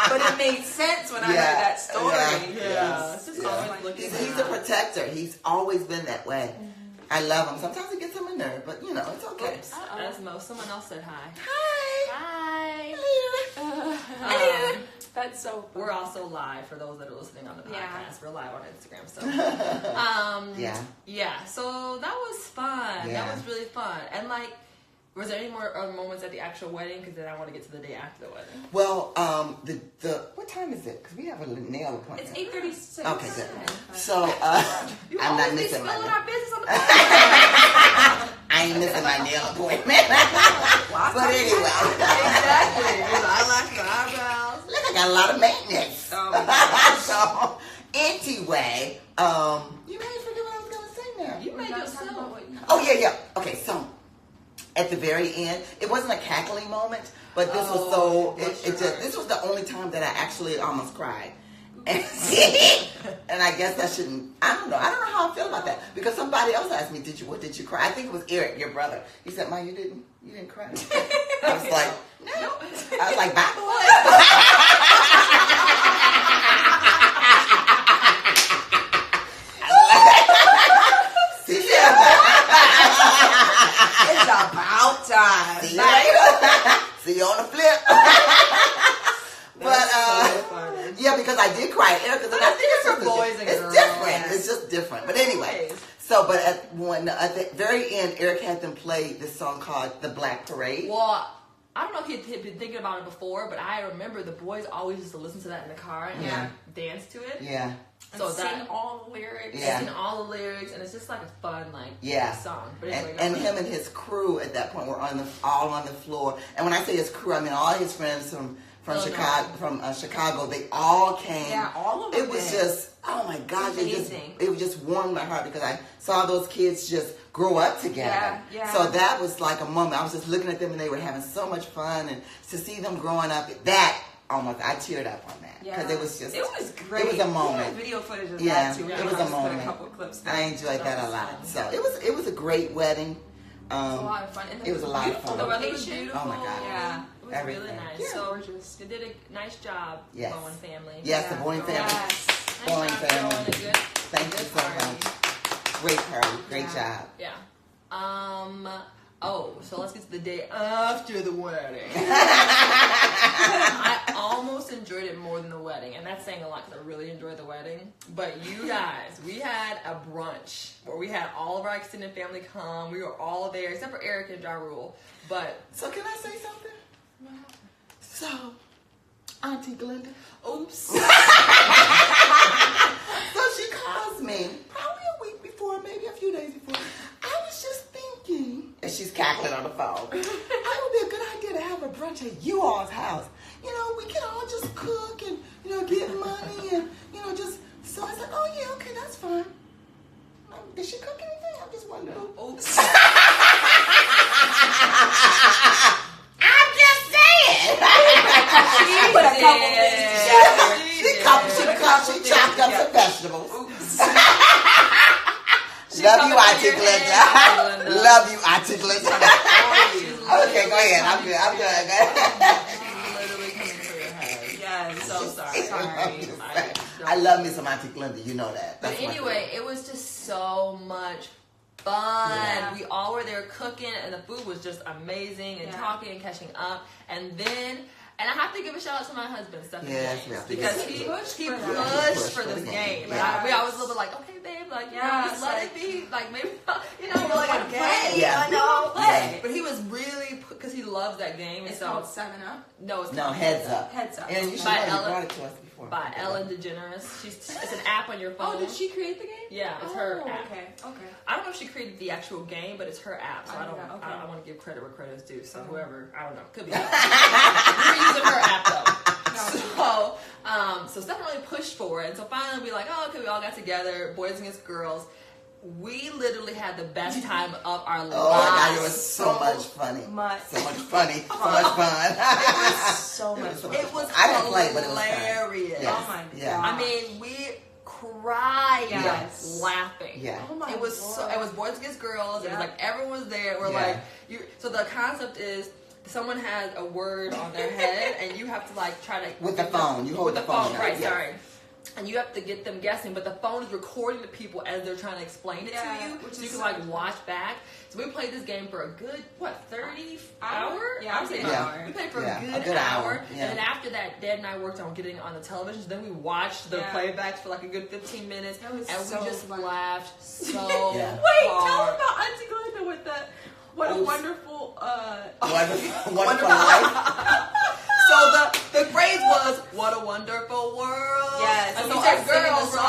But it made sense when I Yeah. heard that story. Yeah. It's just Yeah. always looking He's a protector. He's always been that way. I love him. Sometimes it gets him a nerve, but you know, it's okay. That's Mo. Someone else said hi. Hi. Hi. That's so. We're also live for those that are listening on the podcast. Yeah. We're live on Instagram. So, Yeah. So that was fun. Yeah. That was really fun. And like, was there any more moments at the actual wedding? Because then I want to get to the day after the wedding. Well, the what time is it? Because we have a nail appointment. It's 8:36. Okay, good. So You I'm not always be missing my spilling nail. our business on the podcast. I ain't missing my nail appointment. But anyway, Exactly. Eyelashes, eyebrows. look, I got a lot of maintenance. Oh my gosh. So anyway, you made me forget what I was gonna say now. You made yourself. Oh yeah. Okay, so at the very end, it wasn't a cackling moment, but this was so. This was the only time that I actually almost cried. And I guess I shouldn't. I don't know how I feel about that because somebody else asked me, "What did you cry?" I think it was Eric, your brother. He said, "Ma, you didn't cry." I was like, "No." I was like, "Bye, boy." I did cry at Erica's. And I think it's for boys and it's girls. different. Yes. It's just different. But anyway, Boys. so but at the very end, Eric had them play this song called "The Black Parade." Well, I don't know if he'd been thinking about it before, but I remember the boys always used to listen to that in the car and dance to it. Yeah. So sing all the lyrics. Yeah. Sing all the lyrics, and it's just like a fun song. But anyway, and him and his crew at that point were all on the floor. And when I say his crew, I mean all his friends from Chicago. They all came. Yeah, all of them. It was just, oh my gosh, it was just warmed my heart because I saw those kids just grow up together. Yeah. So that was like a moment. I was just looking at them and they were having so much fun, and to see them growing up, I teared up on that because it was great. It was a moment. Video footage of Yeah, that too. it was a moment. Put a couple of clips. I enjoyed that a lot. So it was a great wedding. It was a lot of fun. And it was a lot of fun. The weather was beautiful. Oh my God. Yeah. It was Everything. really nice. Yeah. So gorgeous. They did a nice job, Bowen family. Yes, the Bowen family. Yes. Bowen family. Thank you Good so party. much. Great party. Great job. Yeah. So let's get to the day after the wedding. I almost enjoyed it more than the wedding, and that's saying a lot because I really enjoyed the wedding. But you guys, we had a brunch where we had all of our extended family come. We were all there except for Eric and Ja Rule. But so can I say something? So, Auntie Glenda. Oops. So she calls me probably a week before, maybe a few days before. I was just thinking, and she's cackling on the phone. It would be a good idea to have a brunch at you all's house. We can all just cook and get money and just. So I said, oh yeah, okay, that's fine. Did she cook anything? I'm just wondering. Oops. I'm just saying. She put a couple things together. She chopped up some vegetables. Oops. Love you, Auntie Glenda. Love you, Auntie Glenda. Okay, go ahead. I'm good. Literally coming to your head. Yes. So sorry. I love me some Auntie Glenda. You know that. But anyway, it was just so much fun. Yeah. We all were there cooking, and the food was just amazing, and talking and catching up. And then, and I have to give a shout out to my husband, Stephen James, because he pushed for this game. Yeah. We always a little bit like, okay, babe, just let it be. Like maybe, we're like a game. Yeah. I know, play. But he was really because he loves that game. It's so called 7-Up. No, it's No, called Heads Up. Heads Up. And you should By know you Ellen- brought it to us before. by Ellen DeGeneres. It's an app on your phone. Oh, did she create the game? Yeah, it's her app. Okay. I don't know if she created the actual game, but it's her app, so I Okay. want to give credit where credit is due. So whoever, I don't know, could be. We're using her app though. So Stephen really pushed for it, and so finally we we all got together, boys against girls. We literally had the best time of our lives. Oh my God, it was so much funny. So much funny. So much fun. It was so much fun. It was I didn't play, but it was fun. hilarious. Yes. Oh my Yeah. God. I mean, we cried laughing. Yeah. Oh my It was Lord. it was boys against girls. It was like everyone was there. We're so the concept is someone has a word on their head and you have to try to With the phone. You hold with the the phone. right, Yeah. sorry. And you have to get them guessing, but the phone is recording the people as they're trying to explain it to you, so you can watch back. So we played this game for a good 30 hour? Yeah, I would say an hour. We played for a good hour. Yeah. And then after that, Dad and I worked on getting it on the television. So then we watched the playbacks for a good 15 minutes, and we just laughed so hard. Wait, tell them about Auntie Glenda with that. What a wonderful, wonderful life. So the phrase was, "What a wonderful world." Yes. And So so we as started singing girls, the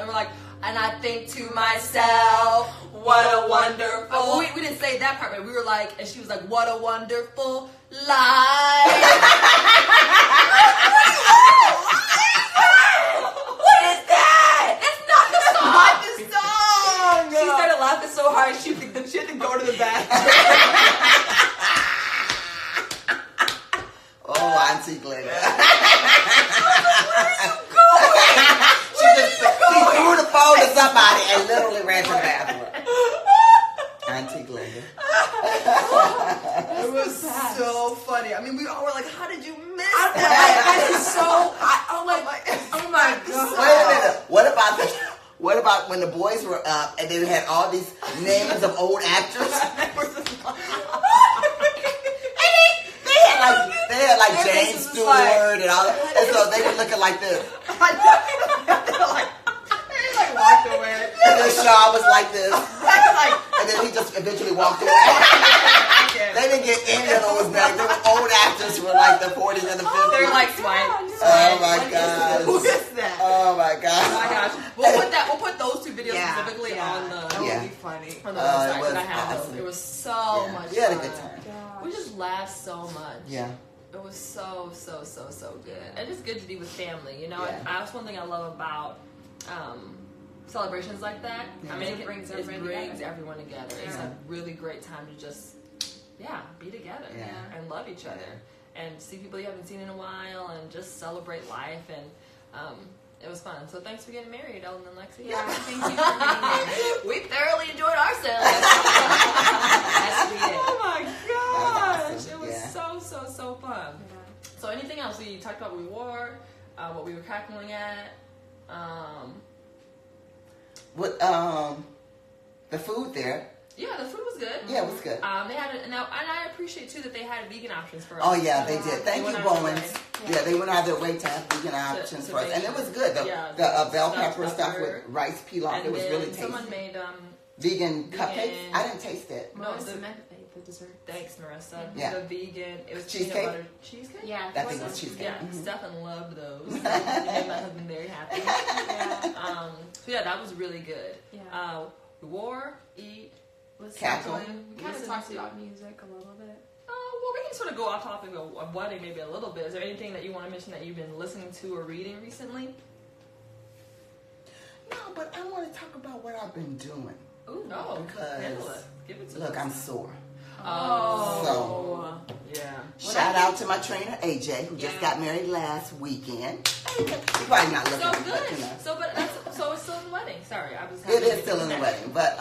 we're like, and I think to myself, what a wonderful. We didn't say that part, but we were like, and she was like, "What a wonderful life." What is that? It's not the song. Not the song. She started laughing so hard she had to go to the bathroom. Oh, Auntie Glenda. She threw the phone to somebody and literally ran to the bathroom. Auntie Glenda. It was so funny. I mean, we all were like, "How did you miss That that?" is so. Oh my God. Wait a minute. What about when the boys were up and they had all these names of old actors? They had James steward and all that. And so they were looking like this. He walked away. And then Shaw was like this. And then he just eventually walked away. They didn't get any of those names. They were old actors from like the 40s and the 50s. They're like swipe. Oh my gosh. Who is that? Oh my gosh. Oh my gosh. We'll put those two videos specifically on the That would be funny. on the website. it was I have awesome. those. It was so much We had a fun. good time. We just laughed so much. Yeah. It was so good. And it's good to be with family, you know. Yeah. That's one thing I love about celebrations like that. Yeah. I mean, It brings it everybody brings together. everyone together. It's a really great time to just, be together Yeah. and love each other and see people you haven't seen in a while and just celebrate life. And it was fun. So thanks for getting married, Ellen and Lexi. Yeah, thank you for being here. We thoroughly enjoyed ourselves. Yes, we did. Oh my gosh. Awesome. It was so fun. So anything else? We talked about what we wore, what we were cackling at. What the food there? Yeah, the food was good. Yeah, it was good. They had and I appreciate too that they had vegan options for us. Oh yeah, they did. Thank you, went out of their Bowens. way. Yeah, they went out of their way to have vegan options to for us, make and it was good. The bell pepper stuff with rice pilaf, And it was then really tasty. someone made Vegan cupcakes. I didn't taste it. No, What was the- the meant the dessert? thanks, Marissa. Yeah. The vegan. It was Cheesecake? peanut butter cheesecake. Yeah, That thing was cheesecake. Yeah, Mhm. Stefan loved those. It made my husband very happy. So yeah, that was really good. Yeah. We wore, eat. Cackle. We kind of talked about music a little bit. Well, we can sort of go off topic of wedding maybe a little bit. Is there anything that you want to mention that you've been listening to or reading recently? No, but I want to talk about what I've been doing. Ooh, no. Because- Handle it. Give it to Look, us. I'm sore. Oh. Yeah. Shout out to my trainer AJ, who just got married last weekend. You're probably not looking So at me, but, good. you know. So it's still in the wedding. Sorry, I was. It is still in the wedding, but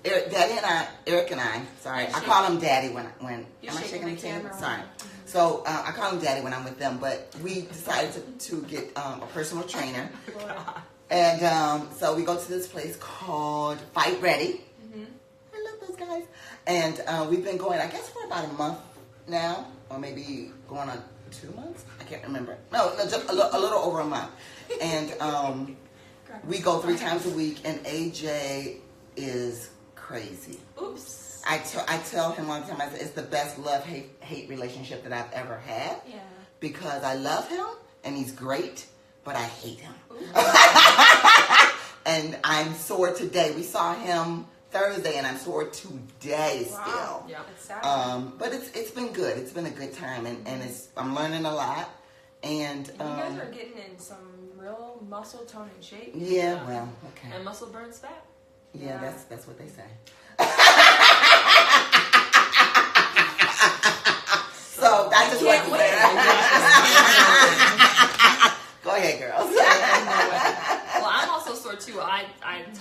Eric and I. Sorry, I call him Daddy when am I shaking the camera? Sorry. So I call him Daddy when I'm with them, but we decided to get a personal trainer, and so we go to this place called Fight Ready. I love those guys, and we've been going, I guess, for about a month now, or maybe going on 2 months. I can't remember. No, just a little over a month, and we go 3 times a week, and AJ is crazy. Oops. I tell him all the time, I say, it's the best love-hate relationship that I've ever had. Yeah. Because I love him, and he's great, but I hate him. And I'm sore today. We saw him Thursday, and I'm sore today still. Yeah. It's sad. But it's been good. It's been a good time, and I'm learning a lot. And you guys are getting in some real muscle tone and shape. yeah, well, okay. And muscle burns fat. Yeah, that's what they say. So I just want to say. Go ahead, girls. Well, I'm also sore too. I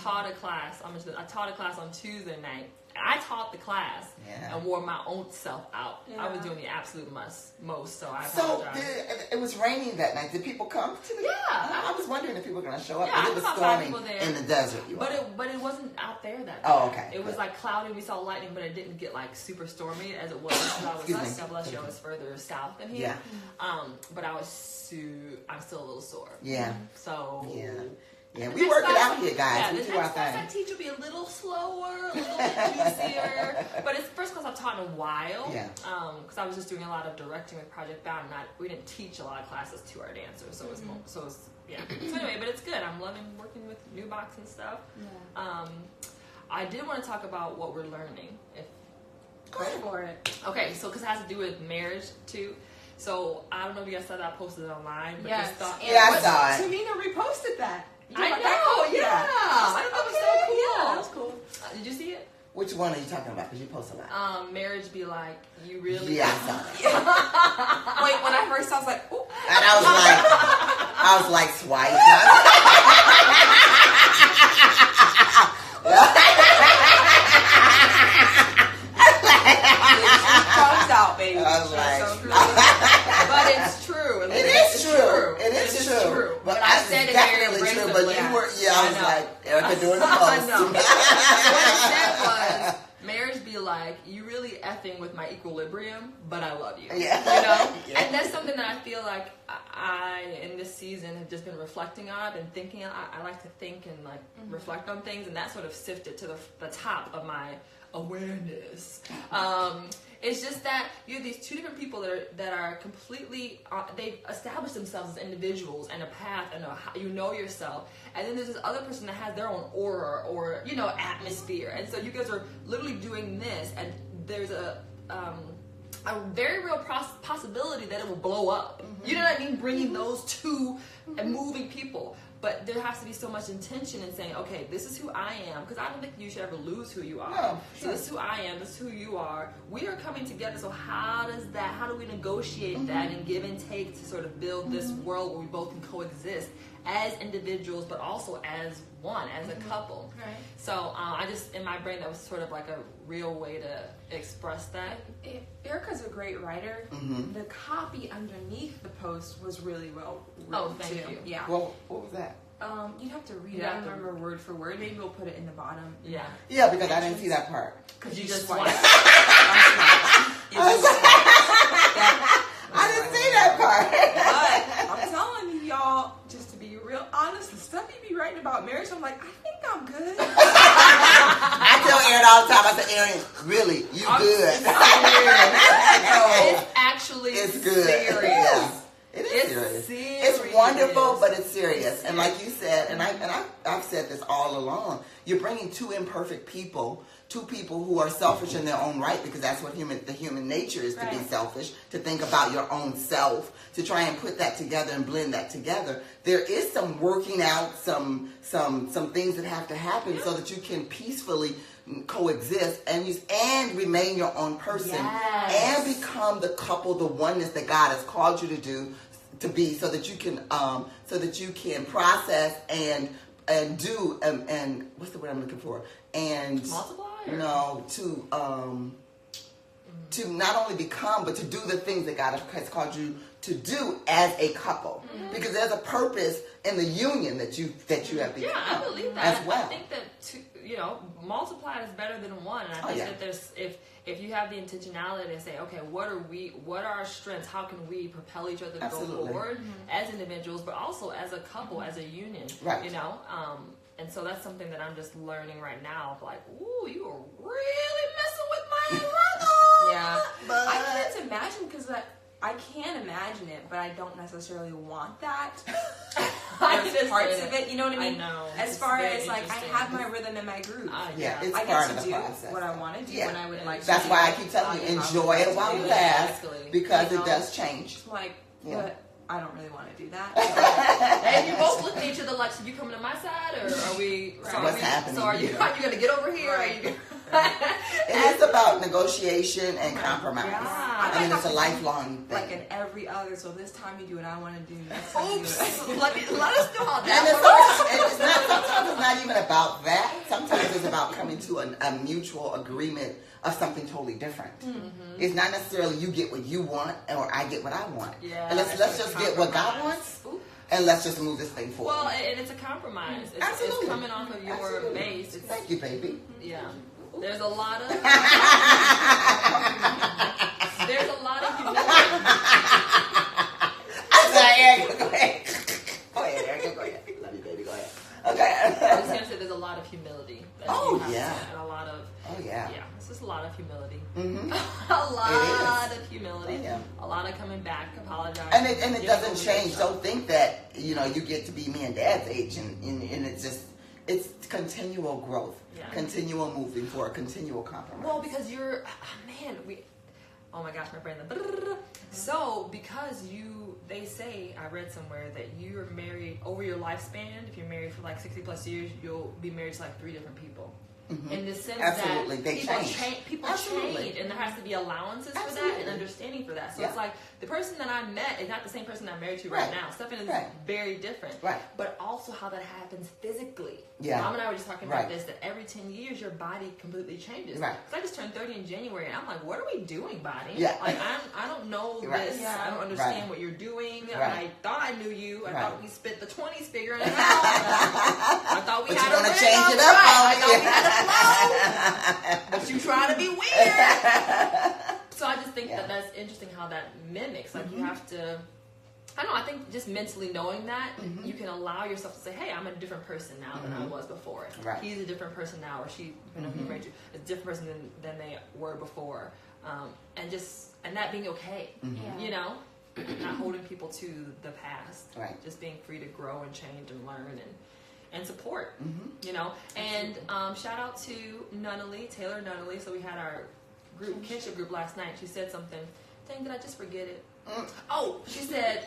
taught a class. I taught a class on Tuesday night. I taught the class and wore my own self out. I was doing the absolute most, so I apologize. It was raining that night. Did people come to the? Yeah. I was wondering if people were going to show up. Yeah, It was I saw 5 storming people there. in the desert. But it wasn't out there that day. Oh, okay. It was like cloudy. We saw lightning, but it didn't get like super stormy as it was. God bless you. I was further south than here. Yeah. But I'm still a little sore. Yeah. So. Yeah. Yeah, we work it out here, guys. Yeah, We the do next our class thing. I teach will be a little slower, a little bit juicier. But it's the first class I've taught in a while. Yeah. Because I was just doing a lot of directing with Project Bound. We didn't teach a lot of classes to our dancers, so it's So anyway, but it's good. I'm loving working with new box and stuff. Yeah. I did want to talk about what we're learning. Go for it. Okay, so because it has to do with marriage too. So I don't know if you guys saw that I posted it online. But Yes. I saw it. Tamina reposted that. I know, yeah. I thought that was so cool. Yeah, that was cool. Did you see it? Which one are you talking about? Because you post a lot. Marriage be like, you really... Yeah, I saw it. Wait, when I first saw it, I was like, ooh. And I was like, swipe. Comes out, baby. I was like, But it's true. it is true. It is true. But I I said said it definitely very true. But aggressively. you were, I was know. like, Erica doing the I most. know. What I said was, marriage be like, you really effing with my equilibrium, but I love you. Yeah. You know? Yeah. And that's something that I feel like I in this season have just been reflecting on. I've been thinking, I like to think and like reflect on things, and that sort of sifted to the top of my awareness. It's just that you have these two different people that are completely they've established themselves as individuals and a path and you know yourself, and then there's this other person that has their own aura or atmosphere, and so you guys are literally doing this, and there's a very real possibility that it will blow up. You know what I mean? Bringing those two and moving people. But there has to be so much intention in saying, okay, this is who I am, because I don't think you should ever lose who you are. No, So this is who I am, this is who you are. We are coming together, so how do we negotiate that and give and take to sort of build this world where we both can coexist as individuals, but also as one, as a couple. Right. So I just, in my brain, that was sort of like a real way to express that. Erica's a great writer. The copy underneath the post was really well written. Oh, thank too. you. Yeah. Well, what was that? You'd have to read You'd it. I have don't to- remember word for word. Maybe we'll put it in the bottom. Yeah. Yeah, because I didn't see that part. Because you just swipe. swipe. I didn't see that part. But I'm telling you, y'all, just to be real honest, the stuff you be writing about marriage, I'm like, I think I'm good. I tell Aaron all the time, I say, Aaron, really, you good. It's actually It's good. serious. Yeah. It is It's serious. It's serious. wonderful, but it's serious. And like you said, and I've said this all along, you're bringing two imperfect people, two people who are selfish in their own right, because that's what the human nature is, to be Right. selfish, to think about your own self, to try and put that together and blend that together. There is some working out, some things that have to happen so that you can peacefully coexist and remain your own person, Yes. and become the couple, the oneness that God has called you to be, so that you can process and do and what's the word I'm looking for, and Multiply? Or? no, to not only become, but to do the things that God has called you to do as a couple, because there's a purpose in the union that you have become. Yeah, I believe that. as well. I think that multiplied is better than one, and I think that there's if you have the intentionality to say, okay, what are our strengths? How can we propel each other to Absolutely. go forward as individuals, but also as a couple, as a union? Right. And so that's something that I'm just learning right now. Of like, ooh, you are really messing with my brother. Yeah. But I can't imagine, because I can imagine it, but I don't necessarily want that. There's just parts did of it, you know what I mean? I know. As It's far very as like, I interesting. have my rhythm and my groove. yeah, it's I part get of to the do process. what I want to do Yeah. when I would like to. That's do. why I keep telling you, enjoy it while it lasts, Exactly. because You it know? does change. It's like, Yeah. but I don't really want to do that. And you both looking at each other like, so you coming to my side, or are we? Right. So are What's we, happening So are you? here? Are you going to get over here? Right. Are you? It is about negotiation and compromise. Yeah. I mean, it's a lifelong thing. Like in every other, so this time you do what I want to do. Next time you do Oops. it. let us know how And that sometimes it's not even about that. Sometimes it's about coming to a mutual agreement of something totally different. It's not necessarily you get what you want or I get what I want. Yeah, and let's just get what God wants, Ooh. and let's just move this thing forward. Well, and it's a compromise. It's Absolutely. coming off of your Absolutely. base. It's, Thank you, baby. yeah. There's a lot of there's a lot of humility. I'm sorry, Erica. Go ahead. Go ahead, Erica. Go ahead. Love you, baby. Go ahead. I Okay. was gonna say there's a lot of humility. that Oh, you have yeah. and a lot of Yeah. It's just a lot of humility. Mm-hmm. A lot of humility. Oh, yeah. A lot of coming back, apologizing. And it getting doesn't over change. yourself. Don't think that you get to be me and Dad's age, and it's continual growth, Yeah. continual moving forward, continual compromise. Well, because you're, oh my gosh, my brain. So, because they say, I read somewhere that you're married over your lifespan. If you're married for like 60 plus years, you'll be married to like 3 different people. Mhm. In the sense Absolutely. that They people change. people Absolutely. change, and there has to be allowances for that Absolutely. and understanding for that. So Yeah. it's like the person that I met is not the same person I'm married to right, Right. now. Stefan is Right. very different. Right. But also how that happens physically. Yeah. Mom and I were just talking Right. about this, that every 10 years your body completely changes. Right. Because I just turned 30 in January, and I'm like, what are we doing, body? Yeah. Like, I don't know Right. this. Yeah. I don't understand Right. what you're doing. Right. I thought I knew you. I Right. thought we spent the 20s figuring it out. I thought we But had you a wanna rhythm, change it up right. on I me. thought we had a flow. But you trying to be weird. So I just think that that's interesting how that mimics. Like you have to, I don't know, I think just mentally knowing that, you can allow yourself to say, hey, I'm a different person now than I was before. Right. He's a different person now, or she, depending on who you married to, is a different person than they were before. And that being okay, you know? Not holding people to the past. Right. Just being free to grow and change and learn and support, you know? And shout out to Taylor Nunnally. So we had our group, kinship group last night. She said something. Dang, did I just forget it? Oh, she said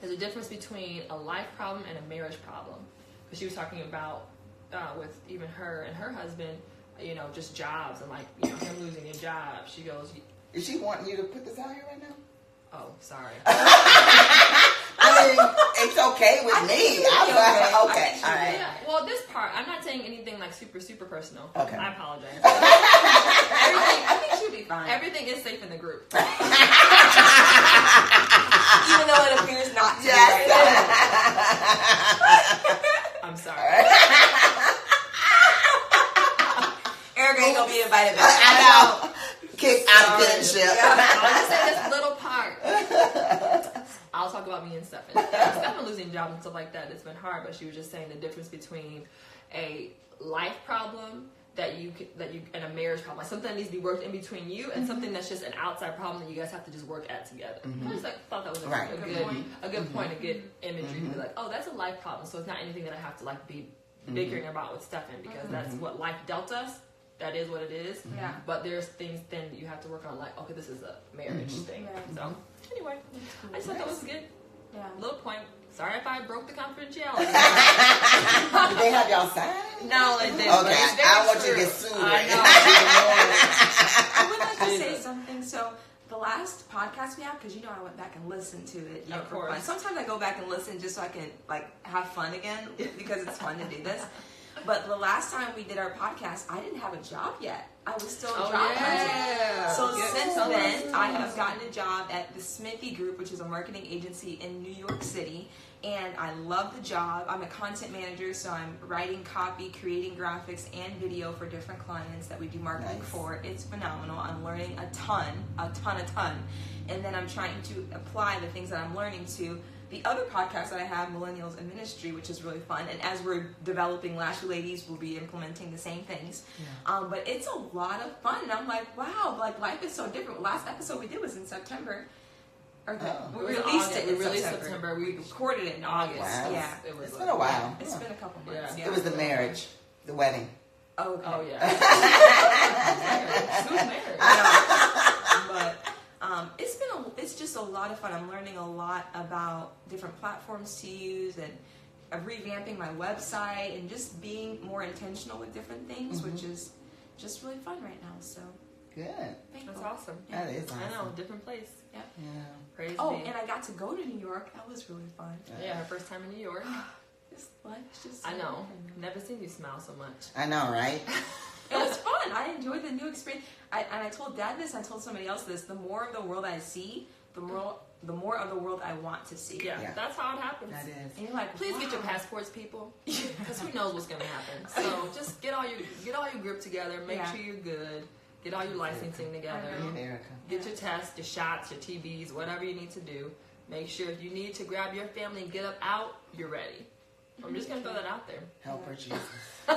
there's a difference between a life problem and a marriage problem. Because she was talking about with even her and her husband, you know, just jobs and like, you know, him losing his job. She goes, is she wanting you to put this out here right now? Oh, sorry. I mean, it's okay with me. Okay. All right. Yeah. Well, this part, I'm not saying anything like super, super personal. Okay. I apologize. I think she'll be fine. Everything is safe in the group. Even though it appears not to be. Yes. Right. I'm sorry. Erica ain't gonna be invited back. I know. Kicked out of kinship. I'll just say this little part. I'll talk about me and Stephen. Stephen losing jobs and stuff like that, it's been hard, but she was just saying the difference between a life problem that you and a marriage problem, like something that needs to be worked in between you, and something that's just an outside problem that you guys have to just work at together. I just thought that was a good point, a good imagery to be like, oh, that's a life problem, so it's not anything that I have to like be bickering about with Stephen, because that's what life dealt us. That is what it is. Yeah. But there's things then that you have to work on, like, okay, this is a marriage thing. Right. So, anyway, I just thought that was good. Yeah. Little point. Sorry if I broke the confidentiality. Did they have y'all sign? No, they didn't. Okay, I want you to get sued. I know. I would like to say something. So, the last podcast we had, because you know I went back and listened to it. Of course. Fun. Sometimes I go back and listen just so I can, like, have fun again, because it's fun to do this. But the last time we did our podcast, I didn't have a job yet. I was still job hunting. So since then, I have gotten a job at the Smithy Group, which is a marketing agency in New York City. And I love the job. I'm a content manager, so I'm writing copy, creating graphics, and video for different clients that we do marketing for. It's phenomenal. I'm learning a ton. And then I'm trying to apply the things that I'm learning to the other podcast that I have, Millennials in Ministry, which is really fun. And as we're developing Lashley Ladies, we'll be implementing the same things. Yeah. But it's a lot of fun. And I'm like, wow, like life is so different. Last episode we did was in September. We released it in September. We recorded it in August. Wow. Yeah. It's been a while. It's been a couple months. Yeah. It was the marriage, the wedding. Oh, okay. Oh, yeah. Who's married? But it's just a lot of fun. I'm learning a lot about different platforms to use, and revamping my website, and just being more intentional with different things, which is just really fun right now. So good. That's awesome. Yeah. That is awesome. I know, different place. Yeah. Praise be. And I got to go to New York. That was really fun. Yeah, her first time in New York. This life is just so I know. different. Never seen you smile so much. I know, right? It was fun. I enjoyed the new experience. I told Dad this. I told somebody else this. The more of the world I see, the more of the world I want to see. Yeah, that's how it happens. That is. And you're like, please get your passports, people, because who knows what's going to happen. So just get all your group together. Make sure you're good. Get all your licensing together. Get your tests, your shots, your TBs, whatever you need to do. Make sure if you need to grab your family and get up out, you're ready. I'm just going to throw that out there. Help her, Jesus. I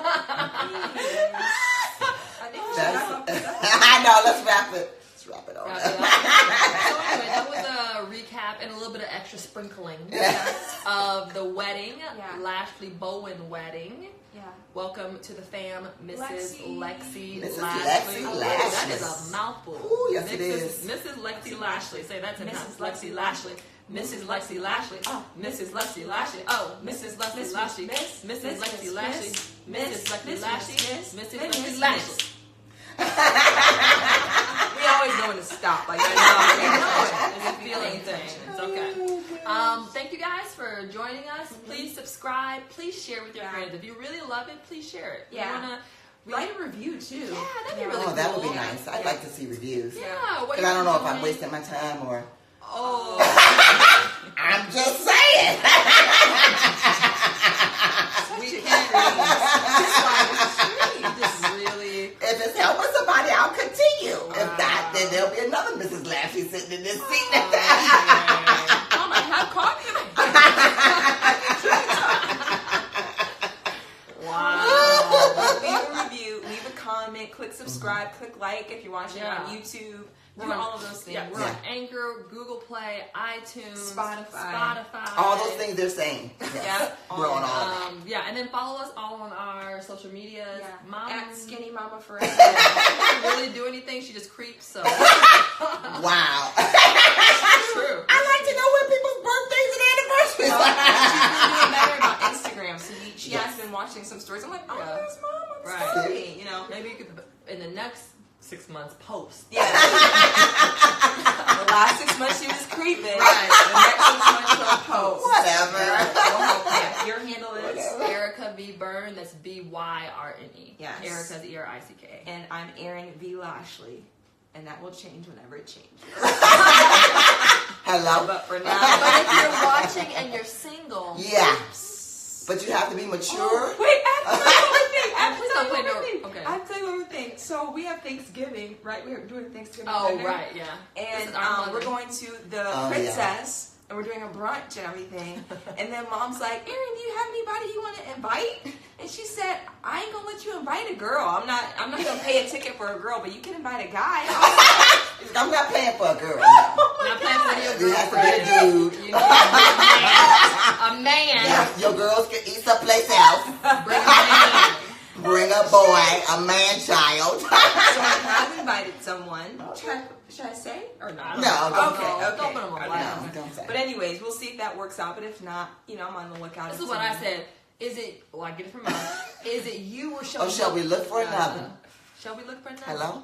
know. Let's wrap it. Let's wrap it all up. So anyway, that was a recap and a little bit of extra sprinkling of the wedding, Lashley Bowen wedding. Yeah. Welcome to the fam, Mrs. Lexi Lashley. That is a mouthful. Ooh, yes, it is. Mrs. Lexi Lashley. Say that 10 times. Lexi Lashley. Mrs. Lexi Lashley. Oh, Mrs. Lexi Lashley. Oh, Mrs. Lexi Lashley. Mrs. Lexi Lashley. Mrs. Lexi Lashley. Mrs. Lexi Lashley. We always know when to stop. Like, it's a feeling thing. It's okay. Thank you guys for joining us. Please subscribe. Please share with your friends. If you really love it, please share it. Yeah. Write a review too. Yeah, that'd be really cool. Oh, that would be nice. I'd like to see reviews. Yeah. Because I don't know if I'm wasting my time or. Oh. I'm just saying. We can't read. This is really. If it's helping somebody, I'll continue. If not, then there'll be another subscribe, click like if you're watching Yeah. on YouTube. We're Do on- all of those things. Yeah, we're on Anchor, Google Play, iTunes, Spotify. All those things they're saying. Yes. Yeah. We're on all that. Yeah, and then follow us all on our social medias. Yeah. Mom At Skinny Mama Forever. she doesn't really do anything. She just creeps. So Wow. true. I like to know when people's birthdays and anniversaries. She's been doing better about Instagram. So she Yes. has been watching some stories. I'm like, oh, Yeah. there's Mom. I'm Right. sorry. You know. Maybe you could in the next 6 months post. Yeah. The last 6 months she was creeping. Right. The next 6 months she'll post. Whatever. Yeah. Your handle is. Erica V Byrne. That's BYRNE. Yes. Erica's ERICK. And I'm Erin V. Lashley. And that will change whenever it changes. Hello. But for But now. if you're watching and you're single, Yeah. But you have to be mature. Oh, wait, I have to tell you one more thing. Please don't play no- okay. I have to tell you one more thing. So we have Thanksgiving, right? We're doing Thanksgiving Oh, dinner. right, yeah. This And is our we're mother. going to the Oh, Princess, and we're doing a brunch and everything. And then Mom's like, Erin, do you have anybody you want to invite? And she said, I ain't gonna let you invite a girl. I'm not gonna pay a ticket for a girl, but you can invite a guy. I'm not paying for a girl. Not playing for your It has to be a girlfriend. dude. You need a man. Yeah, your girls can eat someplace else. Bring a man. Bring a boy, a man child. So I have invited someone. Should I say or not? No, don't Okay, say. okay. Don't put 'em on blast. No, don't say. But anyways, we'll see if that works out. But if not, I'm on the lookout. This is what I said. Is it, well, I get it from mom. Is it you or shall Or shall we look for another? Shall we look for another? Hello?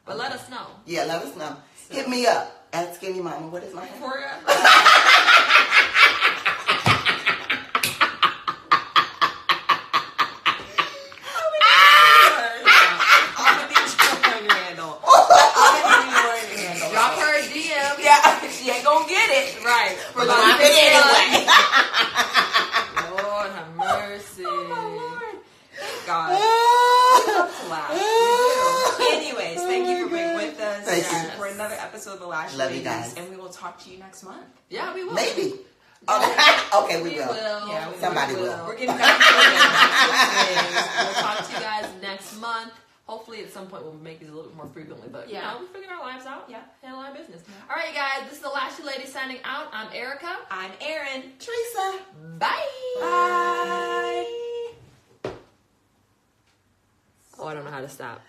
But let us know. Yeah, let us know. Hit me up at Skinny Mama. What is my name? Victoria. Drop her a DM. Yeah, she ain't gonna get it. Right. But drop it anyway. Lord have mercy. Oh my Lord. Thank God. To laugh. Anyways, thank you for being with us Thank you. for another episode of The Lashley Love you Ladies, guys. and we will talk to you next month. Yeah, we will. Maybe. Okay, we We will. will. Yeah, we Somebody will. will. We're getting back to it. We'll talk to you guys next month. Hopefully, at some point, we'll make these a little bit more frequently. But, Yeah. we figured our lives out. Yeah. Handle our business. All right, you guys. This is the Lashley Lady signing out. I'm Erica. I'm Erin. Teresa. Bye. Bye. Oh, I don't know how to stop.